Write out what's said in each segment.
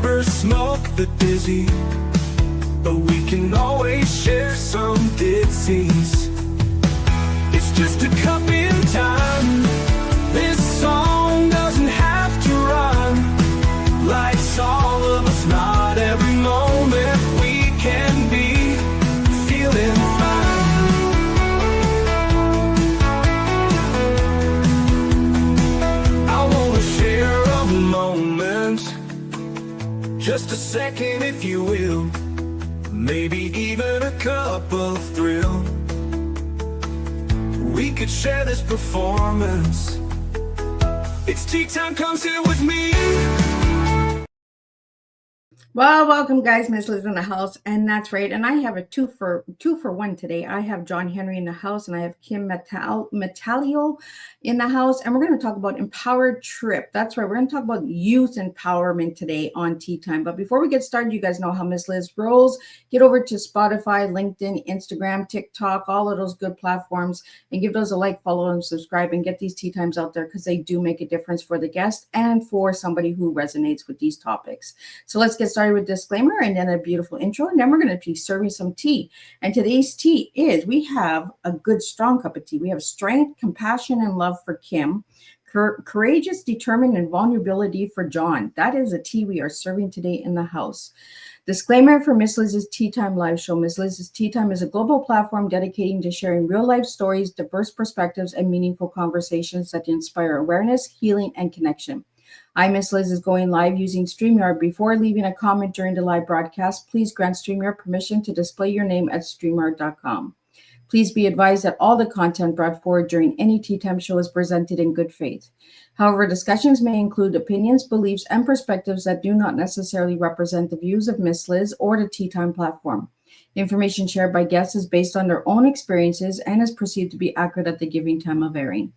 never smoke the dizzy, but we can always share some disease. It's just a cup in time. This song doesn't have to run. Life's all of us, not every moment we can be feeling fine. I wanna share a moment, just a second if you will, maybe even a cup of thrill. We could share this performance. It's tea time, come sit with me. Well, welcome guys, Miss Liz in the house, and that's right. And I have a two for one today. I have John Henry in the house, and I have Kim Matullo in the house, and we're going to talk about Empowered Trip. That's right. We're going to talk about youth empowerment today on Tea Time. But before we get started, you guys know how Miss Liz rolls. Get over to Spotify, LinkedIn, Instagram, TikTok, all of those good platforms, and give those a like, follow, and subscribe, and get these Tea Times out there because they do make a difference for the guest and for somebody who resonates with these topics. So let's get started with disclaimer and then a beautiful intro, and then we're going to be serving some tea. And today's tea is, we have a good strong cup of tea. We have strength, compassion, and love for Kim, courageous, determined, and vulnerability for John. That is a tea we are serving today in the house. Disclaimer for Miss Liz's Tea Time live show. Miss Liz's Tea Time is a global platform dedicating to sharing real life stories, diverse perspectives, and meaningful conversations that inspire awareness, healing, and connection. I, Miss Liz, is going live using StreamYard. Before leaving a comment during the live broadcast, please grant StreamYard permission to display your name at StreamYard.com. Please be advised that all the content brought forward during any Tea Time show is presented in good faith. However, discussions may include opinions, beliefs, and perspectives that do not necessarily represent the views of Miss Liz or the Tea Time platform. Information shared by guests is based on their own experiences and is perceived to be accurate at the given time of airing.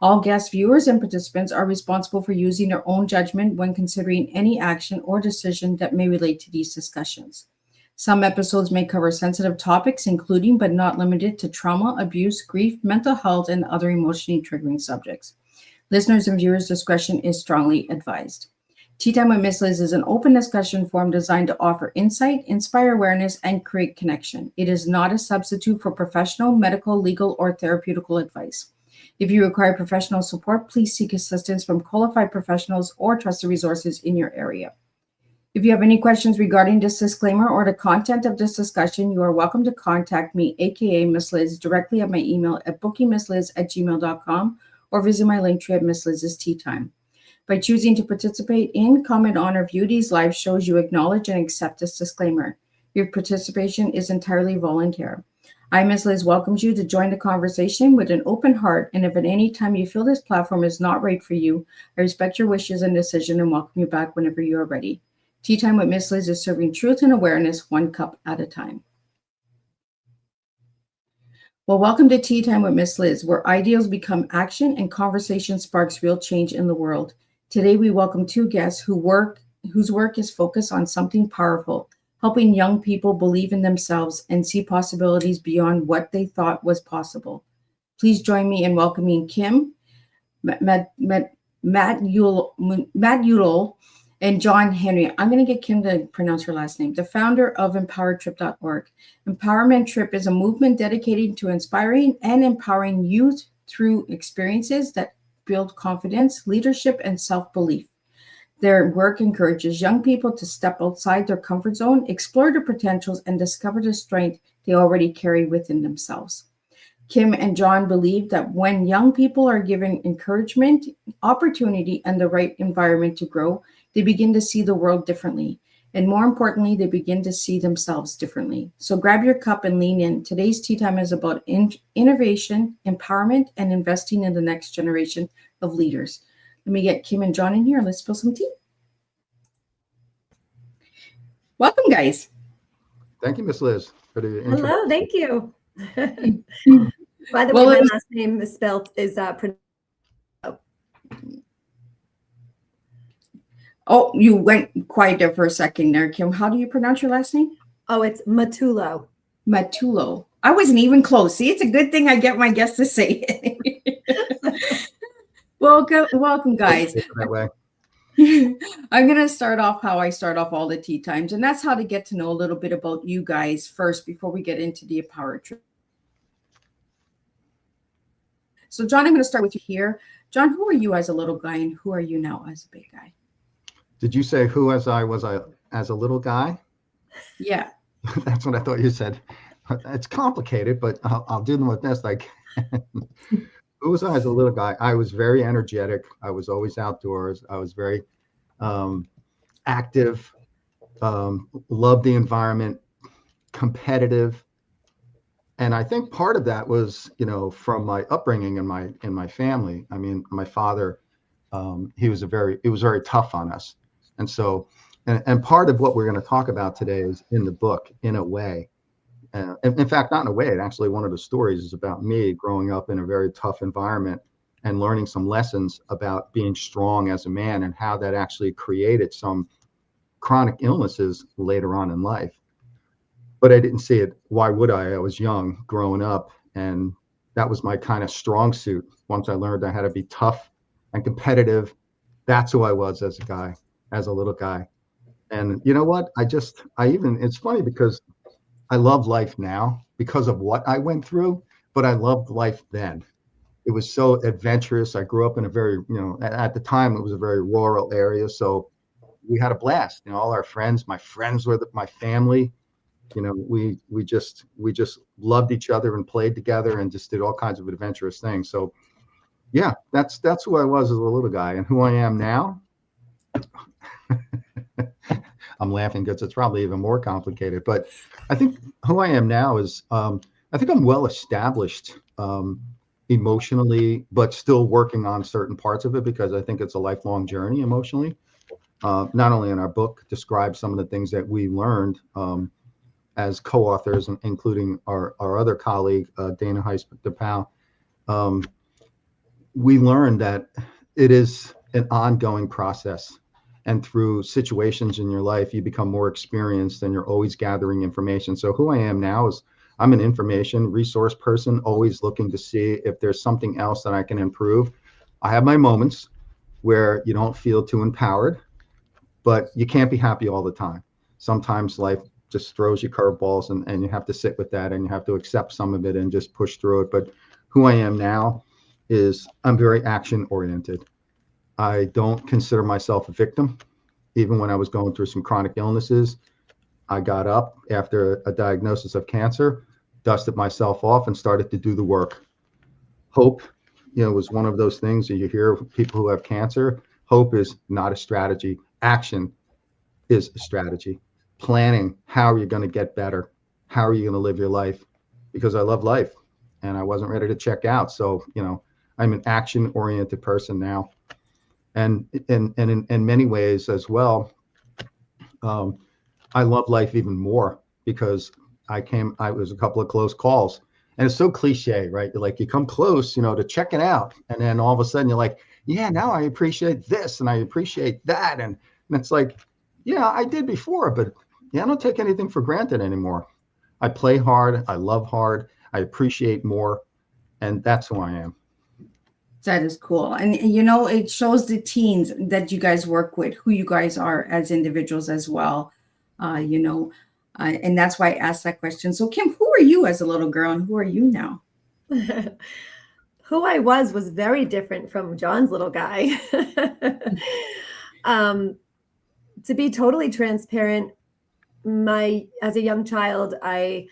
All guest viewers and participants are responsible for using their own judgment when considering any action or decision that may relate to these discussions. Some episodes may cover sensitive topics, including but not limited to trauma, abuse, grief, mental health, and other emotionally triggering subjects. Listeners' and viewers' discretion is strongly advised. Tea Time with Miss Liz is an open discussion forum designed to offer insight, inspire awareness, and create connection. It is not a substitute for professional, medical, legal, or therapeutical advice. If you require professional support, please seek assistance from qualified professionals or trusted resources in your area. If you have any questions regarding this disclaimer or the content of this discussion, you are welcome to contact me, aka Miss Liz, directly at my email at bookingmissliz@gmail.com or visit my link tree at Miss Liz's Tea Time. By choosing to participate in, comment on, or view these live shows, you acknowledge and accept this disclaimer. Your participation is entirely voluntary. I, Ms. Liz, welcomes you to join the conversation with an open heart, and if at any time you feel this platform is not right for you, I respect your wishes and decision and welcome you back whenever you are ready. Tea Time with Ms. Liz is serving truth and awareness one cup at a time. Well, welcome to Tea Time with Ms. Liz, where ideals become action and conversation sparks real change in the world. Today, we welcome two guests whose work is focused on something powerful, helping young people believe in themselves and see possibilities beyond what they thought was possible. Please join me in welcoming Kim Matullo and John Henry. I'm going to get Kim to pronounce her last name, the founder of empoweredtrip.org. Empowerment Trip is a movement dedicated to inspiring and empowering youth through experiences that build confidence, leadership, and self-belief. Their work encourages young people to step outside their comfort zone, explore their potentials, and discover the strength they already carry within themselves. Kim and John believe that when young people are given encouragement, opportunity, and the right environment to grow, they begin to see the world differently. And more importantly, they begin to see themselves differently. So grab your cup and lean in. Today's Tea Time is about innovation, empowerment, and investing in the next generation of leaders. Let me get Kim and John in here. Let's spill some tea. Welcome, guys. Thank you, Miss Liz, for the intro. Hello, thank you. By the way, my last name is spelled Oh, you went quiet there for a second there, Kim. How do you pronounce your last name? Oh, it's Matullo. Matullo. I wasn't even close. See, it's a good thing I get my guests to say it. Welcome, guys. That way. I'm going to start off how I start off all the tea times, and that's how to get to know a little bit about you guys first before we get into the empowered truth. So, John, I'm going to start with you here. John, who are you as a little guy, and who are you now as a big guy? Did you say who as I was as a little guy? Yeah. That's what I thought you said. It's complicated, but I'll do them with best I can. Who was I as a little guy? I was very energetic. I was always outdoors. I was very active, loved the environment, competitive. And I think part of that was, from my upbringing in my family. I mean, my father, it was very tough on us. And so, and part of what we're going to talk about today is in the book, in a way. In fact, not in a way, actually, one of the stories is about me growing up in a very tough environment and learning some lessons about being strong as a man and how that actually created some chronic illnesses later on in life. But I didn't see it. Why would I? I was young growing up, and that was my kind of strong suit. Once I learned I had to be tough and competitive, that's who I was as a guy, as a little guy. And you know what? It's funny because I love life now because of what I went through, but I loved life then. It was so adventurous. I grew up in a very, at the time it was a very rural area. So we had a blast, all our friends, my friends were my family. We just loved each other and played together and just did all kinds of adventurous things. So yeah, that's who I was as a little guy, and who I am now. I'm laughing because it's probably even more complicated, but I think who I am now is, I think I'm well established emotionally, but still working on certain parts of it because I think it's a lifelong journey emotionally. Not only in our book describes some of the things that we learned as co-authors, including our other colleague, Dana Heiss-DePau, we learned that it is an ongoing process. And through situations in your life, you become more experienced and you're always gathering information. So who I am now is I'm an information resource person, always looking to see if there's something else that I can improve. I have my moments where you don't feel too empowered, but you can't be happy all the time. Sometimes life just throws you curveballs and you have to sit with that and you have to accept some of it and just push through it. But who I am now is I'm very action oriented. I don't consider myself a victim. Even when I was going through some chronic illnesses, I got up after a diagnosis of cancer, dusted myself off and started to do the work. Hope, was one of those things that you hear people who have cancer. Hope is not a strategy. Action is a strategy. Planning, how are you going to get better? How are you going to live your life? Because I love life and I wasn't ready to check out. So, I'm an action oriented person now. And in many ways as well, I love life even more because I was a couple of close calls, and it's so cliche, right? You come close, to check it out, and then all of a sudden you're like, yeah, now I appreciate this and I appreciate that, and it's like, yeah, I did before, but yeah, I don't take anything for granted anymore. I play hard, I love hard, I appreciate more, and that's who I am. That is cool. And, it shows the teens that you guys work with, who you guys are as individuals as well, and that's why I asked that question. So, Kim, who are you as a little girl and who are you now? Who I was very different from John's little guy. To be totally transparent, as a young child, I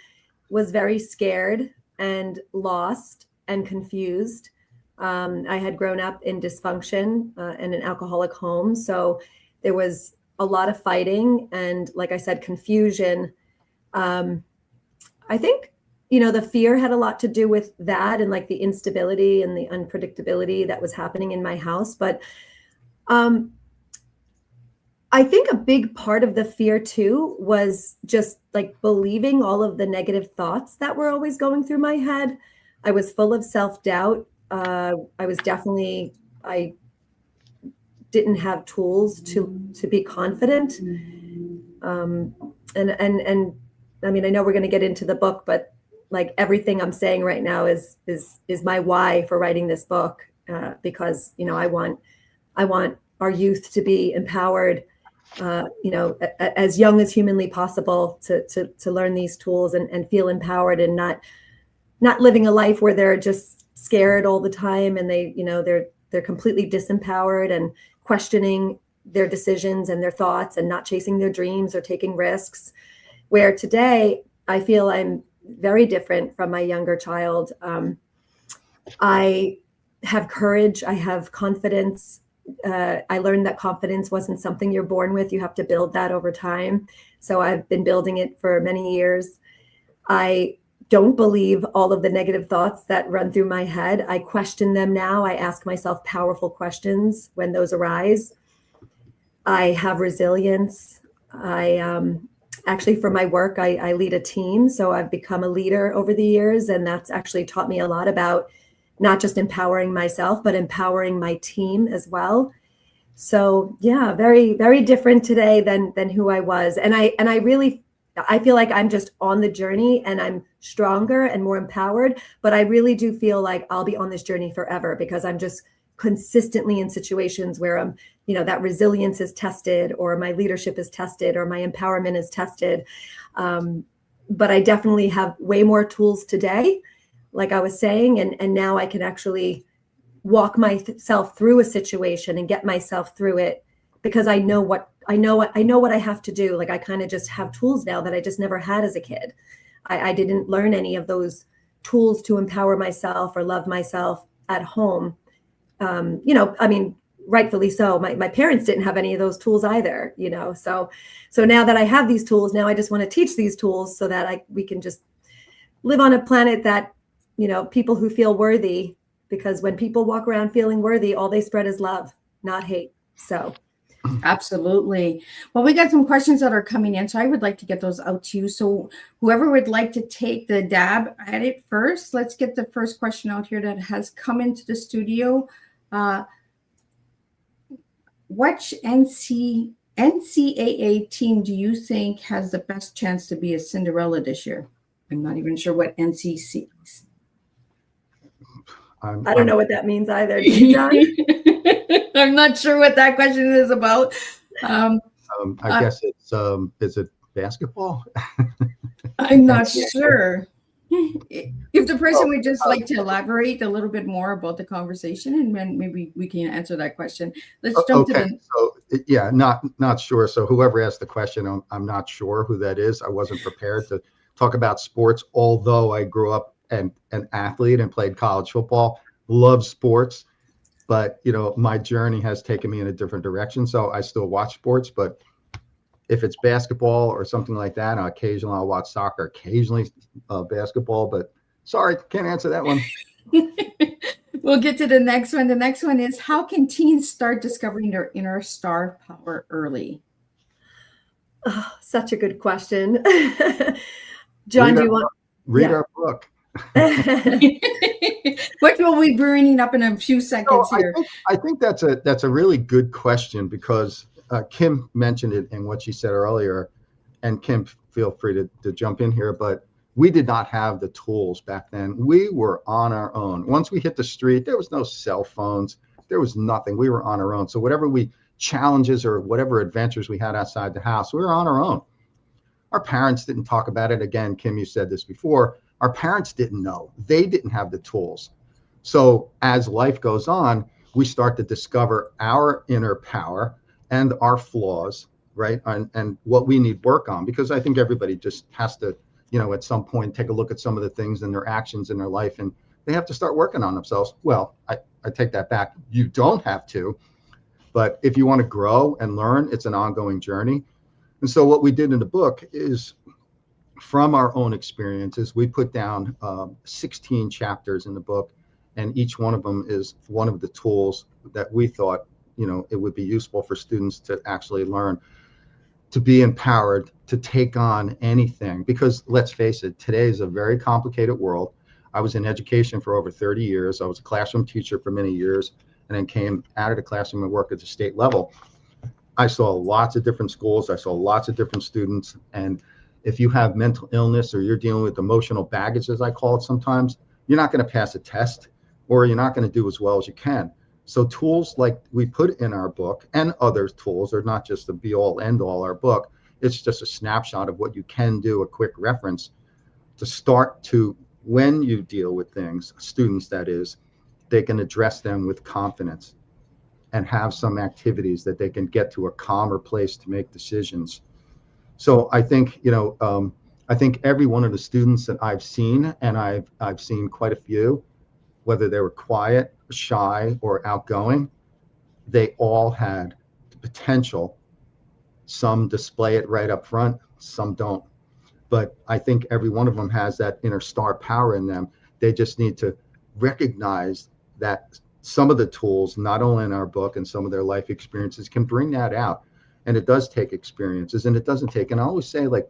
was very scared and lost and confused. I had grown up in dysfunction in an alcoholic home. So there was a lot of fighting and, like I said, confusion. I think, the fear had a lot to do with that and the instability and the unpredictability that was happening in my house. But I think a big part of the fear too was just believing all of the negative thoughts that were always going through my head. I was full of self-doubt. I didn't have tools to be confident. And I mean, I know we're going to get into the book, but everything I'm saying right now is my why for writing this book. Because, I want our youth to be empowered, as young as humanly possible to learn these tools and feel empowered, and not living a life where they're just scared all the time, and they're completely disempowered and questioning their decisions and their thoughts and not chasing their dreams or taking risks. Where today I feel I'm very different from my younger child. I have courage. I have confidence. I learned that confidence wasn't something you're born with. You have to build that over time. So I've been building it for many years. I don't believe all of the negative thoughts that run through my head. I question them now. I ask myself powerful questions when those arise. I have resilience. Actually, for my work, I lead a team. So I've become a leader over the years. And that's actually taught me a lot about not just empowering myself, but empowering my team as well. So yeah, very, very different today than who I was. And I feel like I'm just on the journey, and I'm stronger and more empowered, but I really do feel like I'll be on this journey forever, because I'm just consistently in situations where I'm, that resilience is tested, or my leadership is tested, or my empowerment is tested. But I definitely have way more tools today, like I was saying, and now I can actually walk myself through a situation and get myself through it, because I know what I have to do. Like, I kind of just have tools now that I just never had as a kid. I didn't learn any of those tools to empower myself or love myself at home. Rightfully so. My parents didn't have any of those tools either, so now that I have these tools, now I just want to teach these tools so that we can just live on a planet that, people who feel worthy, because when people walk around feeling worthy, all they spread is love, not hate. So absolutely. Well, we got some questions that are coming in, so I would like to get those out to you. So whoever would like to take the dab at it first, let's get the first question out here that has come into the studio. Which NCAA team do you think has the best chance to be a Cinderella this year? I'm not even sure what NCC is. I don't know what that means either. Do you, John? I'm not sure what that question is about. I guess it's is it basketball? I'm not sure. If the person would just like to elaborate a little bit more about the conversation, and then maybe we can answer that question. Let's jump to the. So yeah, not sure. So whoever asked the question, I'm not sure who that is. I wasn't prepared to talk about sports, although I grew up an athlete and played college football. Love sports, but my journey has taken me in a different direction. So I still watch sports, but if it's basketball or something like that, occasionally I'll watch soccer, occasionally basketball, but sorry, can't answer that one. We'll get to the next one. The next one is, how can teens start discovering their inner star power early? Oh, such a good question. John, do you want? Read our book. Which we'll be bringing up in a few seconds here. I think that's a really good question, because Kim mentioned it in what she said earlier, and Kim, feel free to jump in here, but we did not have the tools back then. We were on our own. Once we hit the street, there was no cell phones. There was nothing. We were on our own. So whatever challenges or whatever adventures we had outside the house, we were on our own. Our parents didn't talk about it. Again, Kim, you said this before. Our parents didn't know. They didn't have the tools. So as life goes on, we start to discover our inner power and our flaws, right? And what we need work on, because I think everybody just has to, at some point take a look at some of the things and their actions in their life, and they have to start working on themselves. Well, I take that back. You don't have to, but if you want to grow and learn, it's an ongoing journey. And so what we did in the book is, from our own experiences, we put down 16 chapters in the book, and each one of them is one of the tools that we thought, it would be useful for students to actually learn to be empowered to take on anything. Because let's face it, today is a very complicated world. I was in education for over 30 years. I was a classroom teacher for many years, and then came out of the classroom and worked at the state level. I saw lots of different schools. I saw lots of different students. And if you have mental illness, or you're dealing with emotional baggage, as I call it sometimes, you're not going to pass a test, or you're not going to do as well as you can. So tools like we put in our book and other tools are not just the be all end all our book. It's just a snapshot of what you can do, a quick reference to start to, when you deal with things, students that is, they can address them with confidence and have some activities that they can get to a calmer place to make decisions. So I think, I think every one of the students that I've seen, and I've seen quite a few, whether they were quiet, shy, or outgoing, they all had the potential. Some display it right up front, some don't. But I think every one of them has that inner star power in them. They just need to recognize that some of the tools, not only in our book and some of their life experiences, can bring that out. And it does take experiences, and it doesn't take, and I always say, like,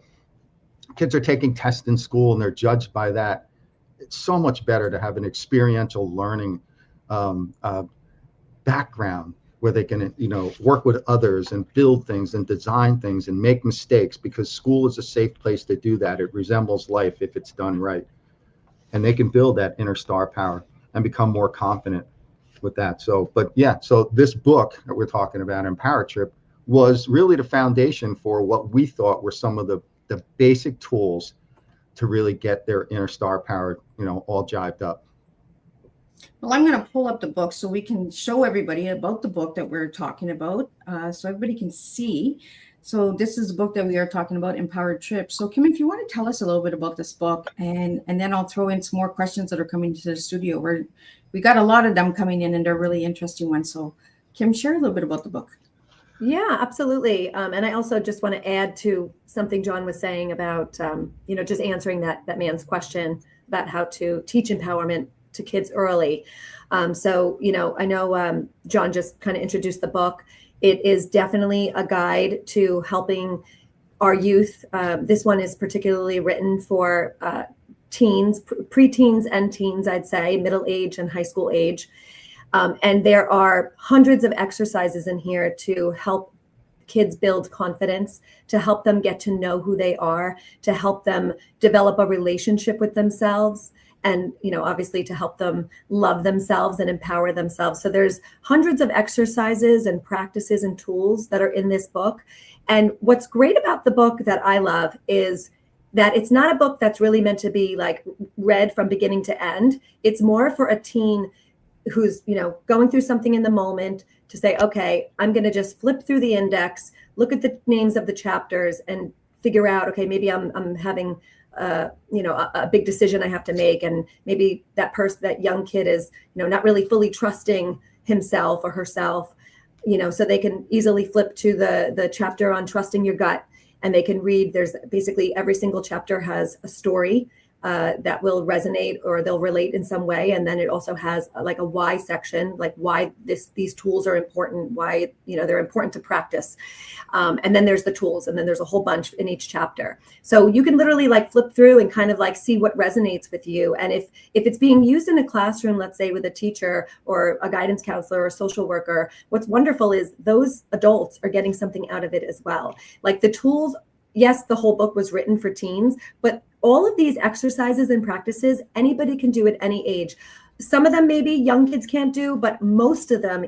kids are taking tests in school and they're judged by that. It's so much better to have an experiential learning background where they can, work with others and build things and design things and make mistakes, because school is a safe place to do that. It resembles life if it's done right. And they can build that inner star power and become more confident with that. So this book that we're talking about, Empower Trip, was really the foundation for what we thought were some of the basic tools to really get their inner star power, all jived up. Well, I'm going to pull up the book so we can show everybody about the book that we're talking about, so everybody can see. So this is the book that we are talking about, Empowered Trip. So Kim, if you want to tell us a little bit about this book, and then I'll throw in some more questions that are coming to the studio. We got a lot of them coming in, and they're really interesting ones. So Kim, share a little bit about the book. Yeah, absolutely. And I also just want to add to something John was saying about, just answering that man's question about how to teach empowerment to kids early. I know John just kind of introduced the book. It is definitely a guide to helping our youth. This one is particularly written for teens, preteens and teens, I'd say, middle age and high school age. And there are hundreds of exercises in here to help kids build confidence, to help them get to know who they are, to help them develop a relationship with themselves, and, obviously to help them love themselves and empower themselves. So there's hundreds of exercises and practices and tools that are in this book. And what's great about the book that I love is that it's not a book that's really meant to be like read from beginning to end. It's more for a teen who's, going through something in the moment to say, okay, I'm going to just flip through the index, look at the names of the chapters and figure out, okay, maybe I'm having a big decision I have to make. And maybe that young kid is, not really fully trusting himself or herself, so they can easily flip to the chapter on trusting your gut, and they can read. There's basically every single chapter has a story that will resonate or they'll relate in some way. And then it also has like a why section, like why these tools are important, why, they're important to practice. And then there's the tools, and then there's a whole bunch in each chapter. So you can literally like flip through and kind of like see what resonates with you. And if it's being used in a classroom, let's say with a teacher or a guidance counselor or a social worker, what's wonderful is those adults are getting something out of it as well. Like the tools, yes, the whole book was written for teens, but all of these exercises and practices, anybody can do at any age. Some of them maybe young kids can't do, but most of them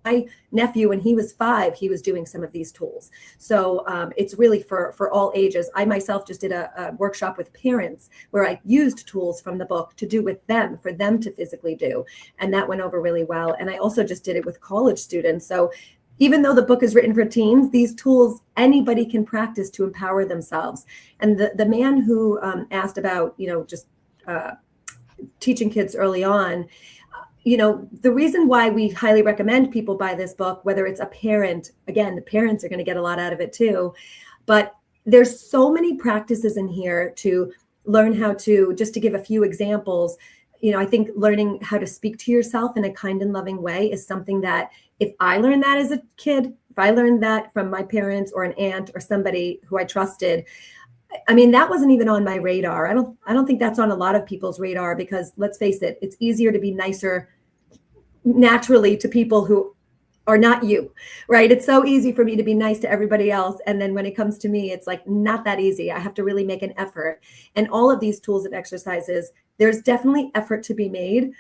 my nephew, when he was 5, he was doing some of these tools. So it's really for all ages. I myself just did a workshop with parents where I used tools from the book to do with them, for them to physically do. And that went over really well. And I also just did it with college students. So even though the book is written for teens, these tools anybody can practice to empower themselves. And the man who asked about, just teaching kids early on, the reason why we highly recommend people buy this book, whether it's a parent, again, the parents are going to get a lot out of it too, but there's so many practices in here to learn how to, just to give a few examples, I think learning how to speak to yourself in a kind and loving way is something that if I learned that as a kid, if I learned that from my parents or an aunt or somebody who I trusted, I mean, that wasn't even on my radar. I don't think that's on a lot of people's radar, because let's face it, it's easier to be nicer naturally to people who are not you, right? It's so easy for me to be nice to everybody else. And then when it comes to me, it's like not that easy. I have to really make an effort. And all of these tools and exercises, there's definitely effort to be made.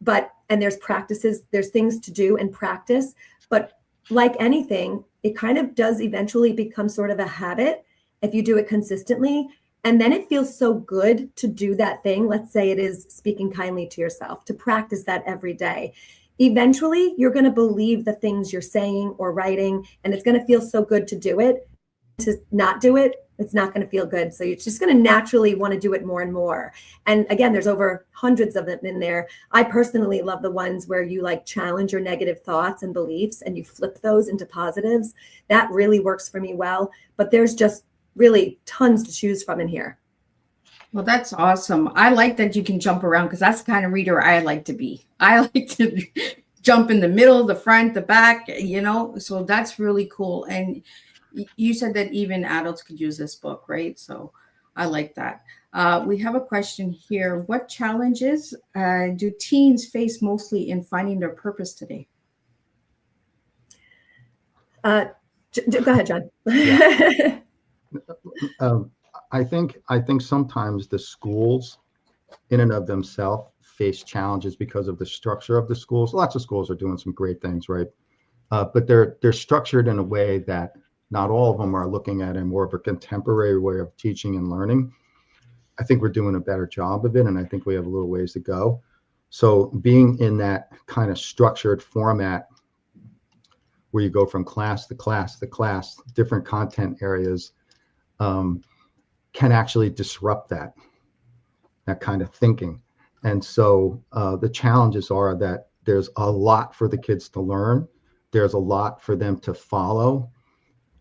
and there's practices, there's things to do and practice. But like anything, it kind of does eventually become sort of a habit if you do it consistently. And then it feels so good to do that thing. Let's say it is speaking kindly to yourself, to practice that every day. Eventually, you're going to believe the things you're saying or writing, and it's going to feel so good to do it. To not do it, it's not going to feel good. So you're just going to naturally want to do it more and more. And again, there's over hundreds of them in there. I personally love the ones where you like challenge your negative thoughts and beliefs and you flip those into positives. That really works for me well. But there's just really tons to choose from in here. Well, that's awesome. I like that you can jump around because that's the kind of reader I like to be. I like to jump in the middle, the front, the back, so that's really cool. And you said that even adults could use this book, right? So I like that. We have a question here. What challenges do teens face mostly in finding their purpose today? Go ahead, John. Yeah. I think sometimes the schools in and of themselves face challenges because of the structure of the schools. Lots of schools are doing some great things, right? But they're structured in a way that not all of them are looking at a more of a contemporary way of teaching and learning. I think we're doing a better job of it, and I think we have a little ways to go. So being in that kind of structured format where you go from class to class to class, different content areas, can actually disrupt that kind of thinking. And so the challenges are that there's a lot for the kids to learn. There's a lot for them to follow.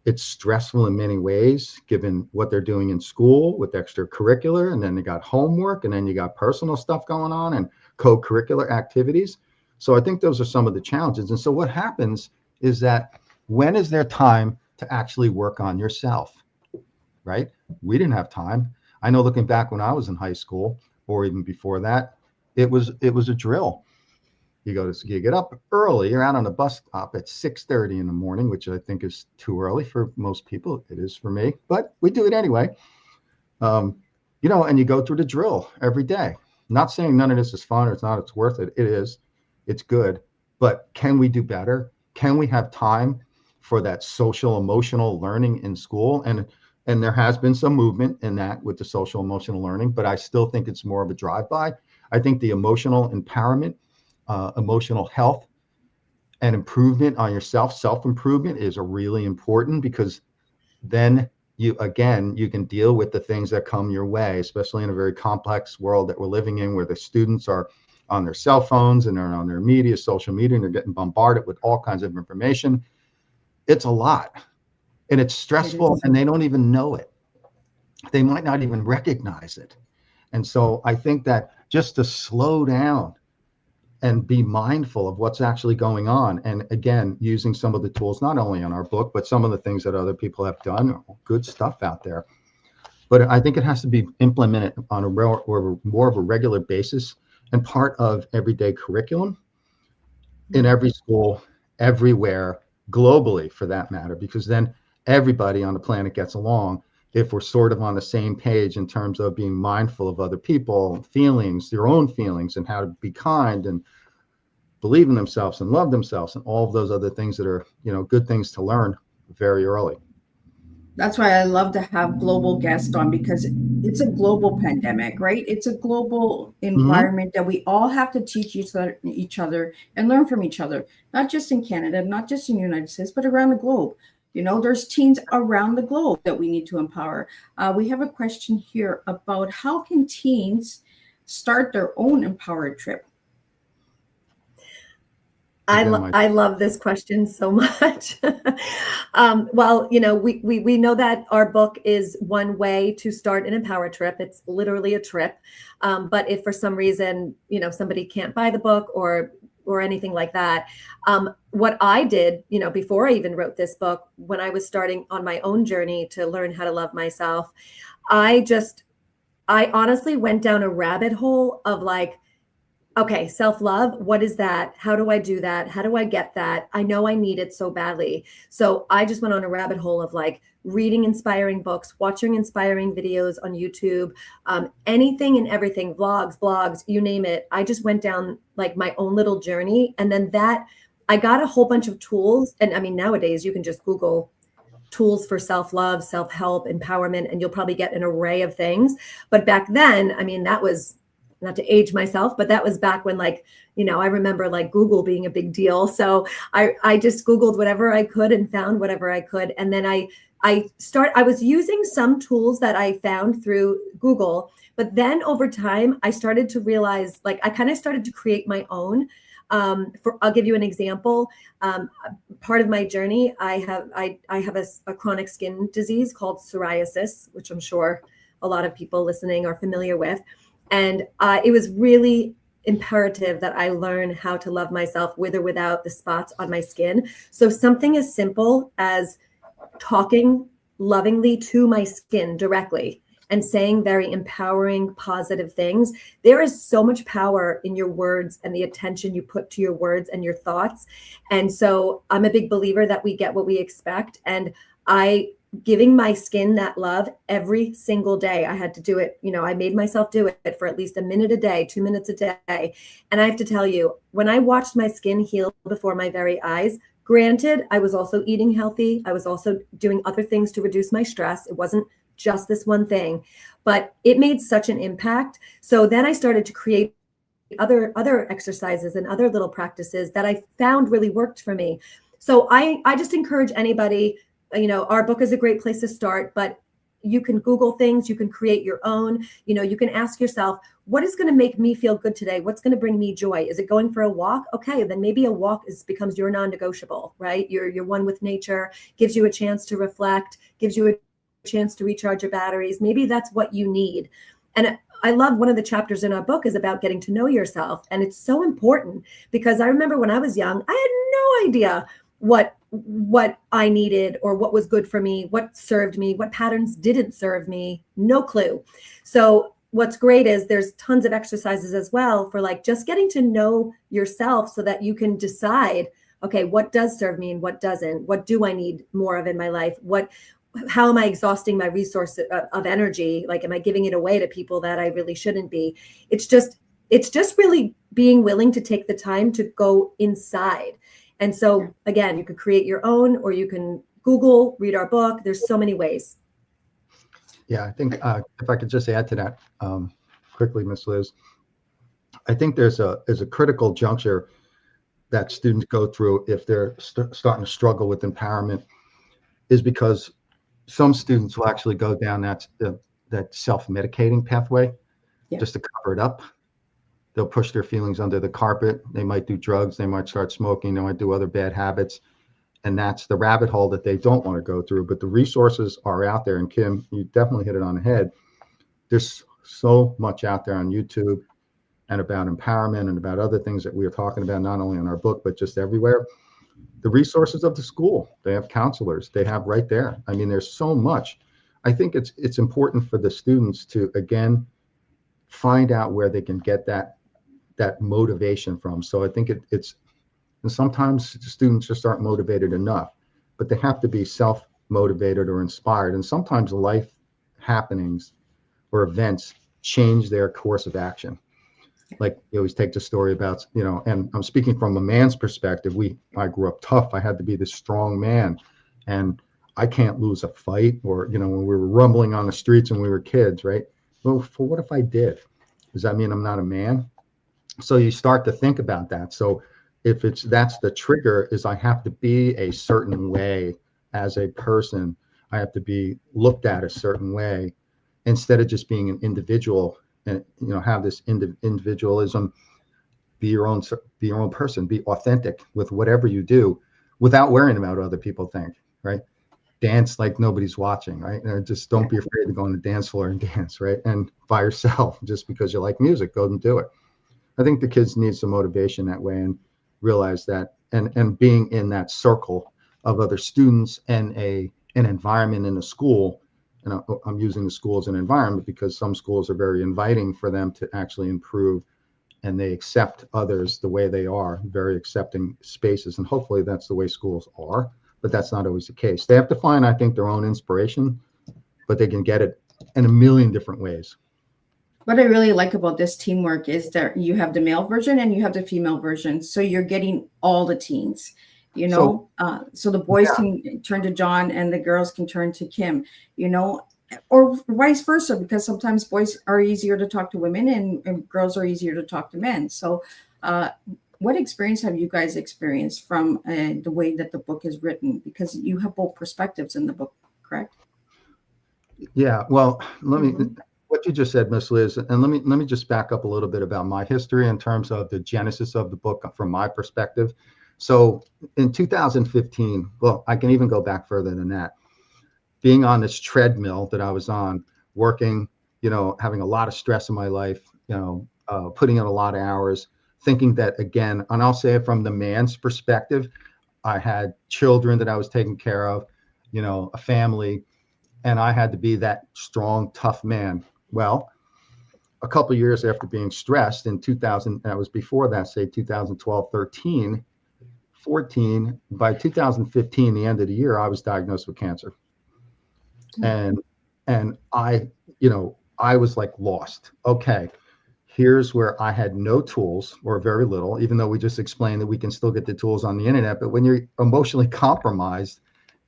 It's stressful in many ways, given what they're doing in school with extracurricular, and then they got homework, and then you got personal stuff going on and co-curricular activities. So I think those are some of the challenges. And so what happens is that when is there time to actually work on yourself, right? We didn't have time. I know looking back when I was in high school or even before that, it was a drill. You get up early, you're out on the bus stop at 6:30 in the morning, which I think is too early for most people. It is for me, but we do it anyway. And you go through the drill every day. Not saying none of this is fun or it's worth it. It is, it's good. But can we do better? Can we have time for that social emotional learning in school? And there has been some movement in that with the social emotional learning, but I still think it's more of a drive-by. I think the emotional empowerment, emotional health and improvement on yourself, self-improvement is really important, because then you can deal with the things that come your way, especially in a very complex world that we're living in, where the students are on their cell phones and they're on their social media, and they're getting bombarded with all kinds of information. It's a lot, and it's stressful, and they don't even know it. They might not even recognize it. And so I think that just to slow down and be mindful of what's actually going on. And again, using some of the tools, not only in our book, but some of the things that other people have done, good stuff out there. But I think it has to be implemented on a more of a regular basis and part of everyday curriculum in every school, everywhere, globally for that matter, because then everybody on the planet gets along if we're sort of on the same page in terms of being mindful of other people, feelings, their own feelings, and how to be kind and believe in themselves and love themselves, and all of those other things that are, good things to learn very early. That's why I love to have global guests on, because it's a global pandemic, right? It's a global environment that we all have to teach each other and learn from each other, not just in Canada, not just in the United States, but around the globe. There's teens around the globe that we need to empower. We have a question here about how can teens start their own empowered trip? I love this question so much. Well, we know that our book is one way to start an empowered trip. It's literally a trip. But if for some reason, somebody can't buy the book or anything like that, what I did, before I even wrote this book, when I was starting on my own journey to learn how to love myself, I honestly went down a rabbit hole of okay, self-love, what is that? How do I do that? How do I get that? I know I need it so badly. So I just went on a rabbit hole of like reading inspiring books, watching inspiring videos on YouTube, anything and everything, vlogs, blogs, you name it. I just went down like my own little journey. And then I got a whole bunch of tools. And I mean, nowadays you can just Google tools for self-love, self-help, empowerment, and you'll probably get an array of things. But back then, I mean, that was, not to age myself, but that was back when like, I remember like Google being a big deal. So I just Googled whatever I could and found whatever I could. And then I was using some tools that I found through Google, but then over time I started to realize, like, I kind of started to create my own. I'll give you an example. Part of my journey, I have a chronic skin disease called psoriasis, which I'm sure a lot of people listening are familiar with. And it was really imperative that I learn how to love myself with or without the spots on my skin. So something as simple as talking lovingly to my skin directly and saying very empowering, positive things. There is so much power in your words and the attention you put to your words and your thoughts. And so I'm a big believer that we get what we expect. And giving my skin that love every single day. I had to do it. I made myself do it for at least a minute a day, 2 minutes a day. And I have to tell you, when I watched my skin heal before my very eyes, granted, I was also eating healthy. I was also doing other things to reduce my stress. It wasn't just this one thing, but it made such an impact. So then I started to create other exercises and other little practices that I found really worked for me. So I just encourage anybody, our book is a great place to start, but you can Google things, you can create your own, you can ask yourself, what is going to make me feel good today? What's going to bring me joy? Is it going for a walk? Okay, then maybe a walk becomes your non-negotiable, right? You're one with nature, gives you a chance to reflect, gives you a chance to recharge your batteries. Maybe that's what you need. And I love one of the chapters in our book is about getting to know yourself. And it's so important because I remember when I was young, I had no idea what I needed or what was good for me, what served me, what patterns didn't serve me, no clue. So what's great is there's tons of exercises as well for like just getting to know yourself so that you can decide, okay, what does serve me and what doesn't? What do I need more of in my life? How am I exhausting my resource of energy? Like, am I giving it away to people that I really shouldn't be? It's just really being willing to take the time to go inside. And so again, you could create your own, or you can Google, read our book. There's so many ways. Yeah, I think if I could just add to that quickly, Miss Liz, I think there's a critical juncture that students go through if they're starting to struggle with empowerment, is because some students will actually go down that self-medicating pathway just to cover it up. They'll push their feelings under the carpet. They might do drugs. They might start smoking. They might do other bad habits. And that's the rabbit hole that they don't want to go through. But the resources are out there. And Kim, you definitely hit it on the head. There's so much out there on YouTube and about empowerment and about other things that we are talking about, not only in our book, but just everywhere. The resources of the school, they have counselors, they have right there. I mean, there's so much. I think it's important for the students to, again, find out where they can get that motivation from. So I think it's, and sometimes students just aren't motivated enough, but they have to be self-motivated or inspired. And sometimes life happenings or events change their course of action. Like you always take the story about, and I'm speaking from a man's perspective. I grew up tough. I had to be this strong man, and I can't lose a fight, or, when we were rumbling on the streets when we were kids, right? Well, for what if I did? Does that mean I'm not a man? So you start to think about that. So if that's the trigger, is I have to be a certain way as a person. I have to be looked at a certain way instead of just being an individual and, have this individualism. Be your own person, be authentic with whatever you do without worrying about what other people think, right? Dance like nobody's watching, right? And just don't be afraid to go on the dance floor and dance, right? And by yourself, just because you like music, go and do it. I think the kids need some motivation that way and realize that, and being in that circle of other students and an environment in a school. And I'm using the school as an environment because some schools are very inviting for them to actually improve and they accept others the way they are, very accepting spaces. And hopefully that's the way schools are, but that's not always the case. They have to find, I think, their own inspiration, but they can get it in a million different ways. What I really like about this teamwork is that you have the male version and you have the female version. So you're getting all the teens, you know, so the boys can turn to John and the girls can turn to Kim, you know, or vice versa, because sometimes boys are easier to talk to women and girls are easier to talk to men. So what experience have you guys experienced from the way that the book is written? Because you have both perspectives in the book, correct? Yeah, well, let me, what you just said, Miss Liz, and let me just back up a little bit about my history in terms of the genesis of the book from my perspective. So in 2015, well, I can even go back further than that. Being on this treadmill that I was on, working, you know, having a lot of stress in my life, you know, putting in a lot of hours, thinking that, again, and I'll say it from the man's perspective, I had children that I was taking care of, you know, a family, and I had to be that strong, tough man. Well, a couple of years after being stressed in 2000, that was before that, say 2012, 13, 14, by 2015, the end of the year, I was diagnosed with cancer. And I, you know, I was like lost. Okay, here's where I had no tools or very little, even though we just explained that we can still get the tools on the internet. But when you're emotionally compromised,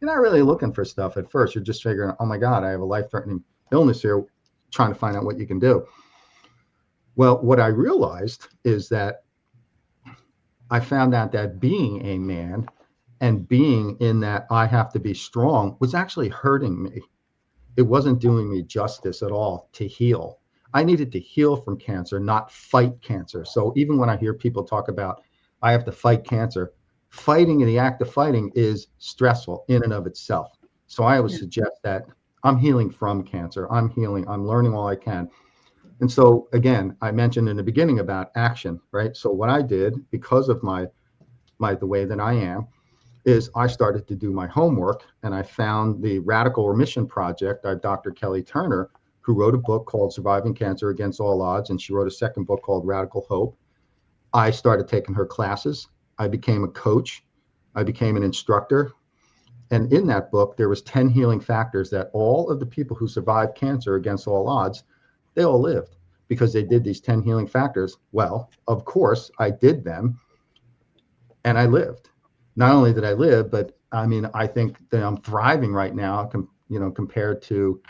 you're not really looking for stuff at first. You're just figuring, oh my God, I have a life-threatening illness here, trying to find out what you can do. Well, what I realized is that I found out that being a man and being in that I have to be strong was actually hurting me. It wasn't doing me justice at all to heal. I needed to heal from cancer, not fight cancer. So even when I hear people talk about, I have to fight cancer, fighting and the act of fighting is stressful in and of itself. So I always suggest that I'm healing from cancer. I'm healing. I'm learning all I can. And so, again, I mentioned in the beginning about action, right? So what I did, because of the way that I am, is I started to do my homework, and I found the Radical Remission Project by Dr. Kelly Turner, who wrote a book called Surviving Cancer Against All Odds, and she wrote a second book called Radical Hope. I started taking her classes. I became a coach. I became an instructor. And in that book, there was 10 healing factors that all of the people who survived cancer against all odds, they all lived because they did these 10 healing factors. Well, of course, I did them, and I lived. Not only did I live, but I mean, I think that I'm thriving right now, you know, compared to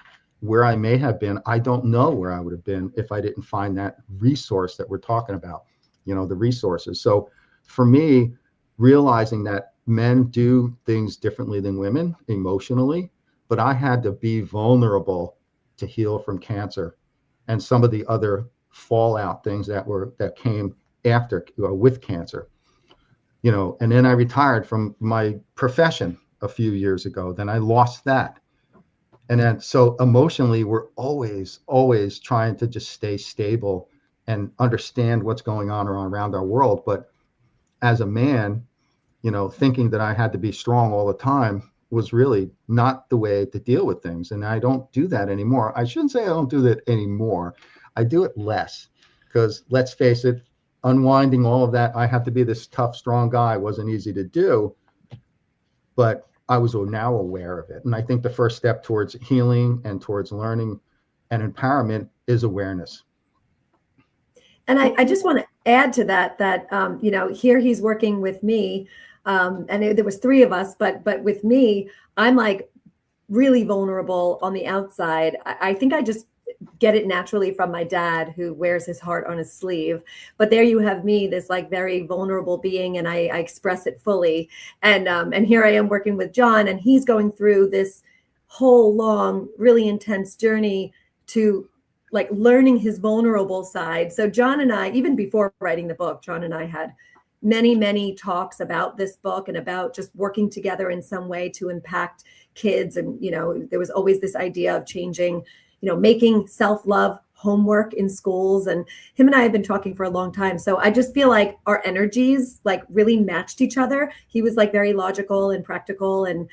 where I may have been. I don't know where I would have been if I didn't find that resource that we're talking about, you know, the resources. So for me, realizing that men do things differently than women emotionally, but I had to be vulnerable to heal from cancer and some of the other fallout things that came after with cancer. You know, and then I retired from my profession a few years ago. Then I lost that. And then, so emotionally, we're always trying to just stay stable and understand what's going on around our world. But as a man, you know, thinking that I had to be strong all the time was really not the way to deal with things. And I don't do that anymore. I shouldn't say I don't do that anymore. I do it less because, let's face it, unwinding all of that, I have to be this tough, strong guy, wasn't easy to do, but I was now aware of it. And I think the first step towards healing and towards learning and empowerment is awareness. And I just want to add to that, you know, here he's working with me, and there was 3 of us, but with me, I'm like really vulnerable on the outside. I think I just get it naturally from my dad, who wears his heart on his sleeve. But there you have me, this like very vulnerable being, and I express it fully. And here I am working with John, and he's going through this whole long, really intense journey to like learning his vulnerable side. So John and I, even before writing the book, John and I had many talks about this book and about just working together in some way to impact kids. And, you know, there was always this idea of changing, you know, making self-love homework in schools. And him and I have been talking for a long time. So I just feel like our energies like really matched each other. He was like very logical and practical and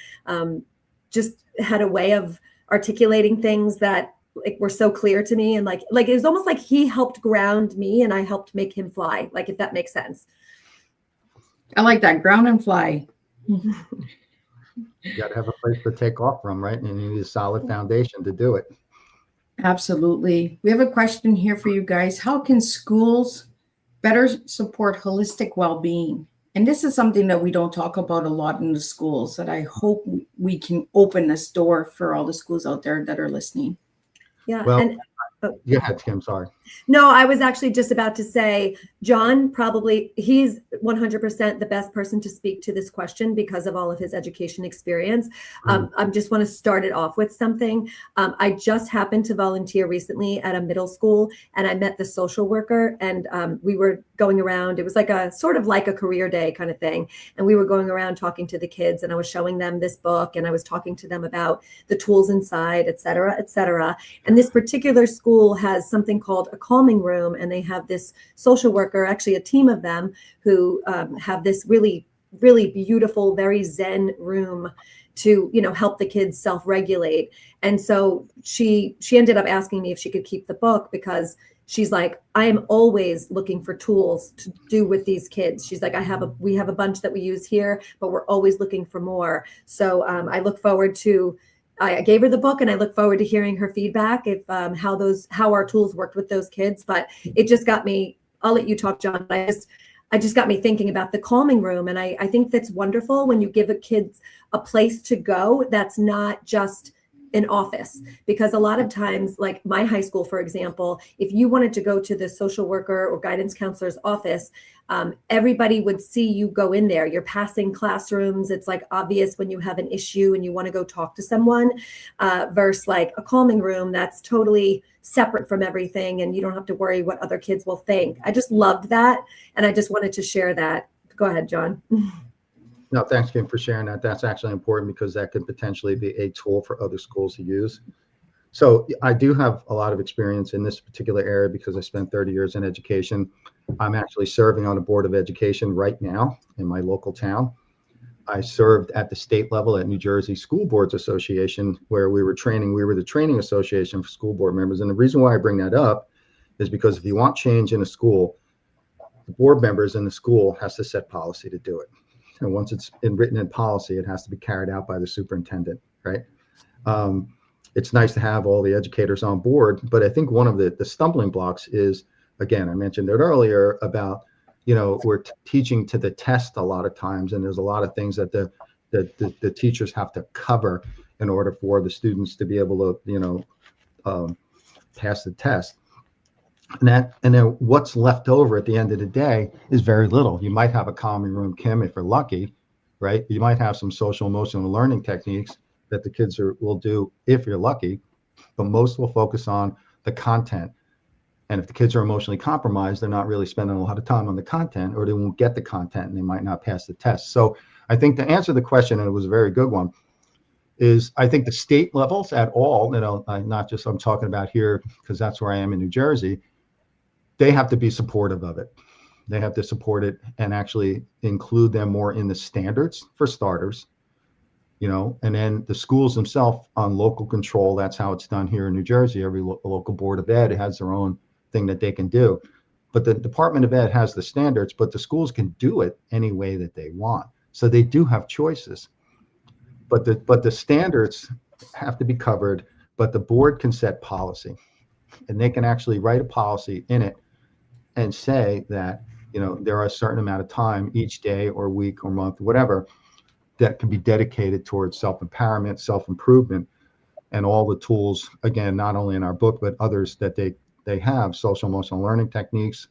just had a way of articulating things that were so clear to me. And like it was almost like he helped ground me and I helped make him fly, like, if that makes sense. I like that, ground and fly. You got to have a place to take off from, right? And you need a solid foundation to do it. Absolutely. We have a question here for you guys. How can schools better support holistic well-being? And this is something that we don't talk about a lot in the schools, that I hope we can open this door for all the schools out there that are listening. Yeah. Well, And go ahead, Kim, sorry. no, I was actually just about to say, John, probably he's 100% the best person to speak to this question because of all of his education experience. I just want to start it off with something. I just happened to volunteer recently at a middle school, and I met the social worker, and we were going around. It was like a sort of like a career day kind of thing. And we were going around talking to the kids, and I was showing them this book, and I was talking to them about the tools inside, et cetera, et cetera. And this particular school has something called a calming room, and they have this social worker, actually a team of them, who have this really, really beautiful, very zen room to, you know, help the kids self-regulate. And so she ended up asking me if she could keep the book, because she's like, I am always looking for tools to do with these kids. She's like, we have a bunch that we use here, but we're always looking for more. So I look forward to, I gave her the book, and I look forward to hearing her feedback if how our tools worked with those kids. But it just got me, I'll let you talk, John. I just got me thinking about the calming room. And I think that's wonderful when you give a kids a place to go that's not just an office, because a lot of times, like my high school, for example, if you wanted to go to the social worker or guidance counselor's office, everybody would see you go in there. You're passing classrooms. It's like obvious when you have an issue and you want to go talk to someone, versus like a calming room that's totally separate from everything, and you don't have to worry what other kids will think. I just loved that, and I just wanted to share that. Go ahead, John. No, thanks, Kim, for sharing that. That's actually important, because that could potentially be a tool for other schools to use. So I do have a lot of experience in this particular area because I spent 30 years in education. I'm actually serving on a board of education right now in my local town. I served at the state level at New Jersey School Boards Association, where we were the training association for school board members. And the reason why I bring that up is because if you want change in a school, the board members in the school has to set policy to do it. And once it's written in policy, it has to be carried out by the superintendent, right? It's nice to have all the educators on board, but I think one of the stumbling blocks is, again, I mentioned it earlier about, you know, we're teaching to the test a lot of times, and there's a lot of things that the teachers have to cover in order for the students to be able to, you know, pass the test. And then what's left over at the end of the day is very little. You might have a calming room, Kim, if you're lucky, right? You might have some social emotional learning techniques that the kids will do if you're lucky, but most will focus on the content. And if the kids are emotionally compromised, they're not really spending a lot of time on the content, or they won't get the content and they might not pass the test. So I think to answer the question, and it was a very good one, is I think the state levels at all, you know, not just I'm talking about here because that's where I am in New Jersey, they have to be supportive of it. They have to support it and actually include them more in the standards for starters, you know, and then the schools themselves on local control. That's how it's done here in New Jersey. Every local board of ed has their own thing that they can do. But the Department of Ed has the standards, but the schools can do it any way that they want. So they do have choices. But the standards have to be covered, but the board can set policy. And they can actually write a policy in it and say that, you know, there are a certain amount of time each day or week or month, whatever, that can be dedicated towards self-empowerment, self-improvement, and all the tools, again, not only in our book, but others that they have, social emotional learning techniques.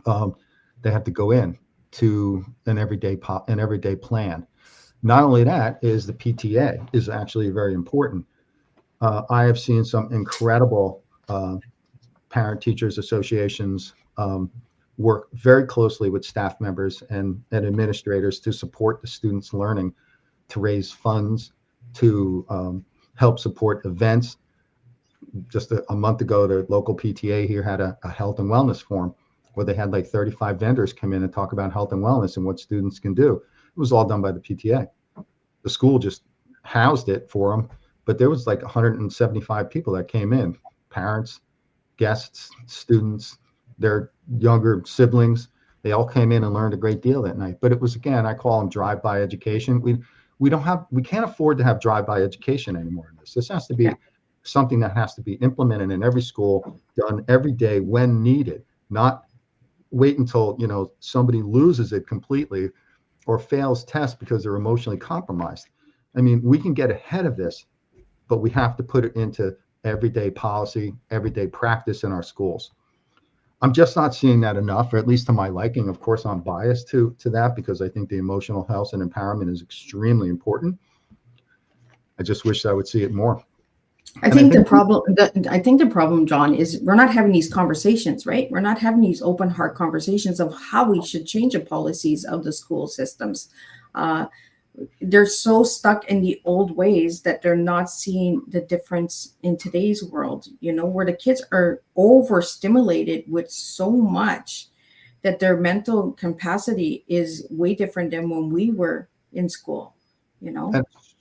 They have to go in to an everyday plan. Not only that, is the PTA is actually very important. I have seen some incredible parent teachers associations work very closely with staff members and administrators to support the students' learning, to raise funds, to help support events. Just a month ago, the local PTA here had a health and wellness forum where they had like 35 vendors come in and talk about health and wellness and what students can do. It was all done by the PTA. The school just housed it for them, but there was like 175 people that came in, parents, guests, students, their younger siblings. They all came in and learned a great deal that night. But it was, again, I call them drive-by education. We can't afford to have drive-by education anymore. This has to be something that has to be implemented in every school, done every day when needed, not wait until, somebody loses it completely or fails tests because they're emotionally compromised. I mean, we can get ahead of this, but we have to put it into everyday policy, everyday practice in our schools. I'm just not seeing that enough, or at least to my liking. Of course, I'm biased to that because I think the emotional health and empowerment is extremely important. I just wish I would see it more. I think the problem, John, is we're not having these conversations, right? We're not having these open heart conversations of how we should change the policies of the school systems. They're so stuck in the old ways that they're not seeing the difference in today's world, where the kids are overstimulated with so much that their mental capacity is way different than when we were in school,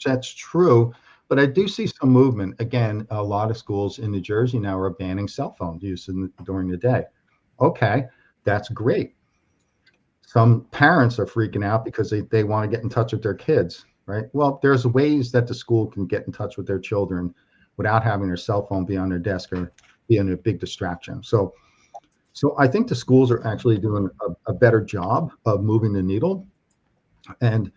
That's true. But I do see some movement. Again, a lot of schools in New Jersey now are banning cell phone use during the day. Okay, that's great. Some parents are freaking out because they want to get in touch with their kids, right? Well, there's ways that the school can get in touch with their children without having their cell phone be on their desk or being a big distraction. So I think the schools are actually doing a better job of moving the needle, and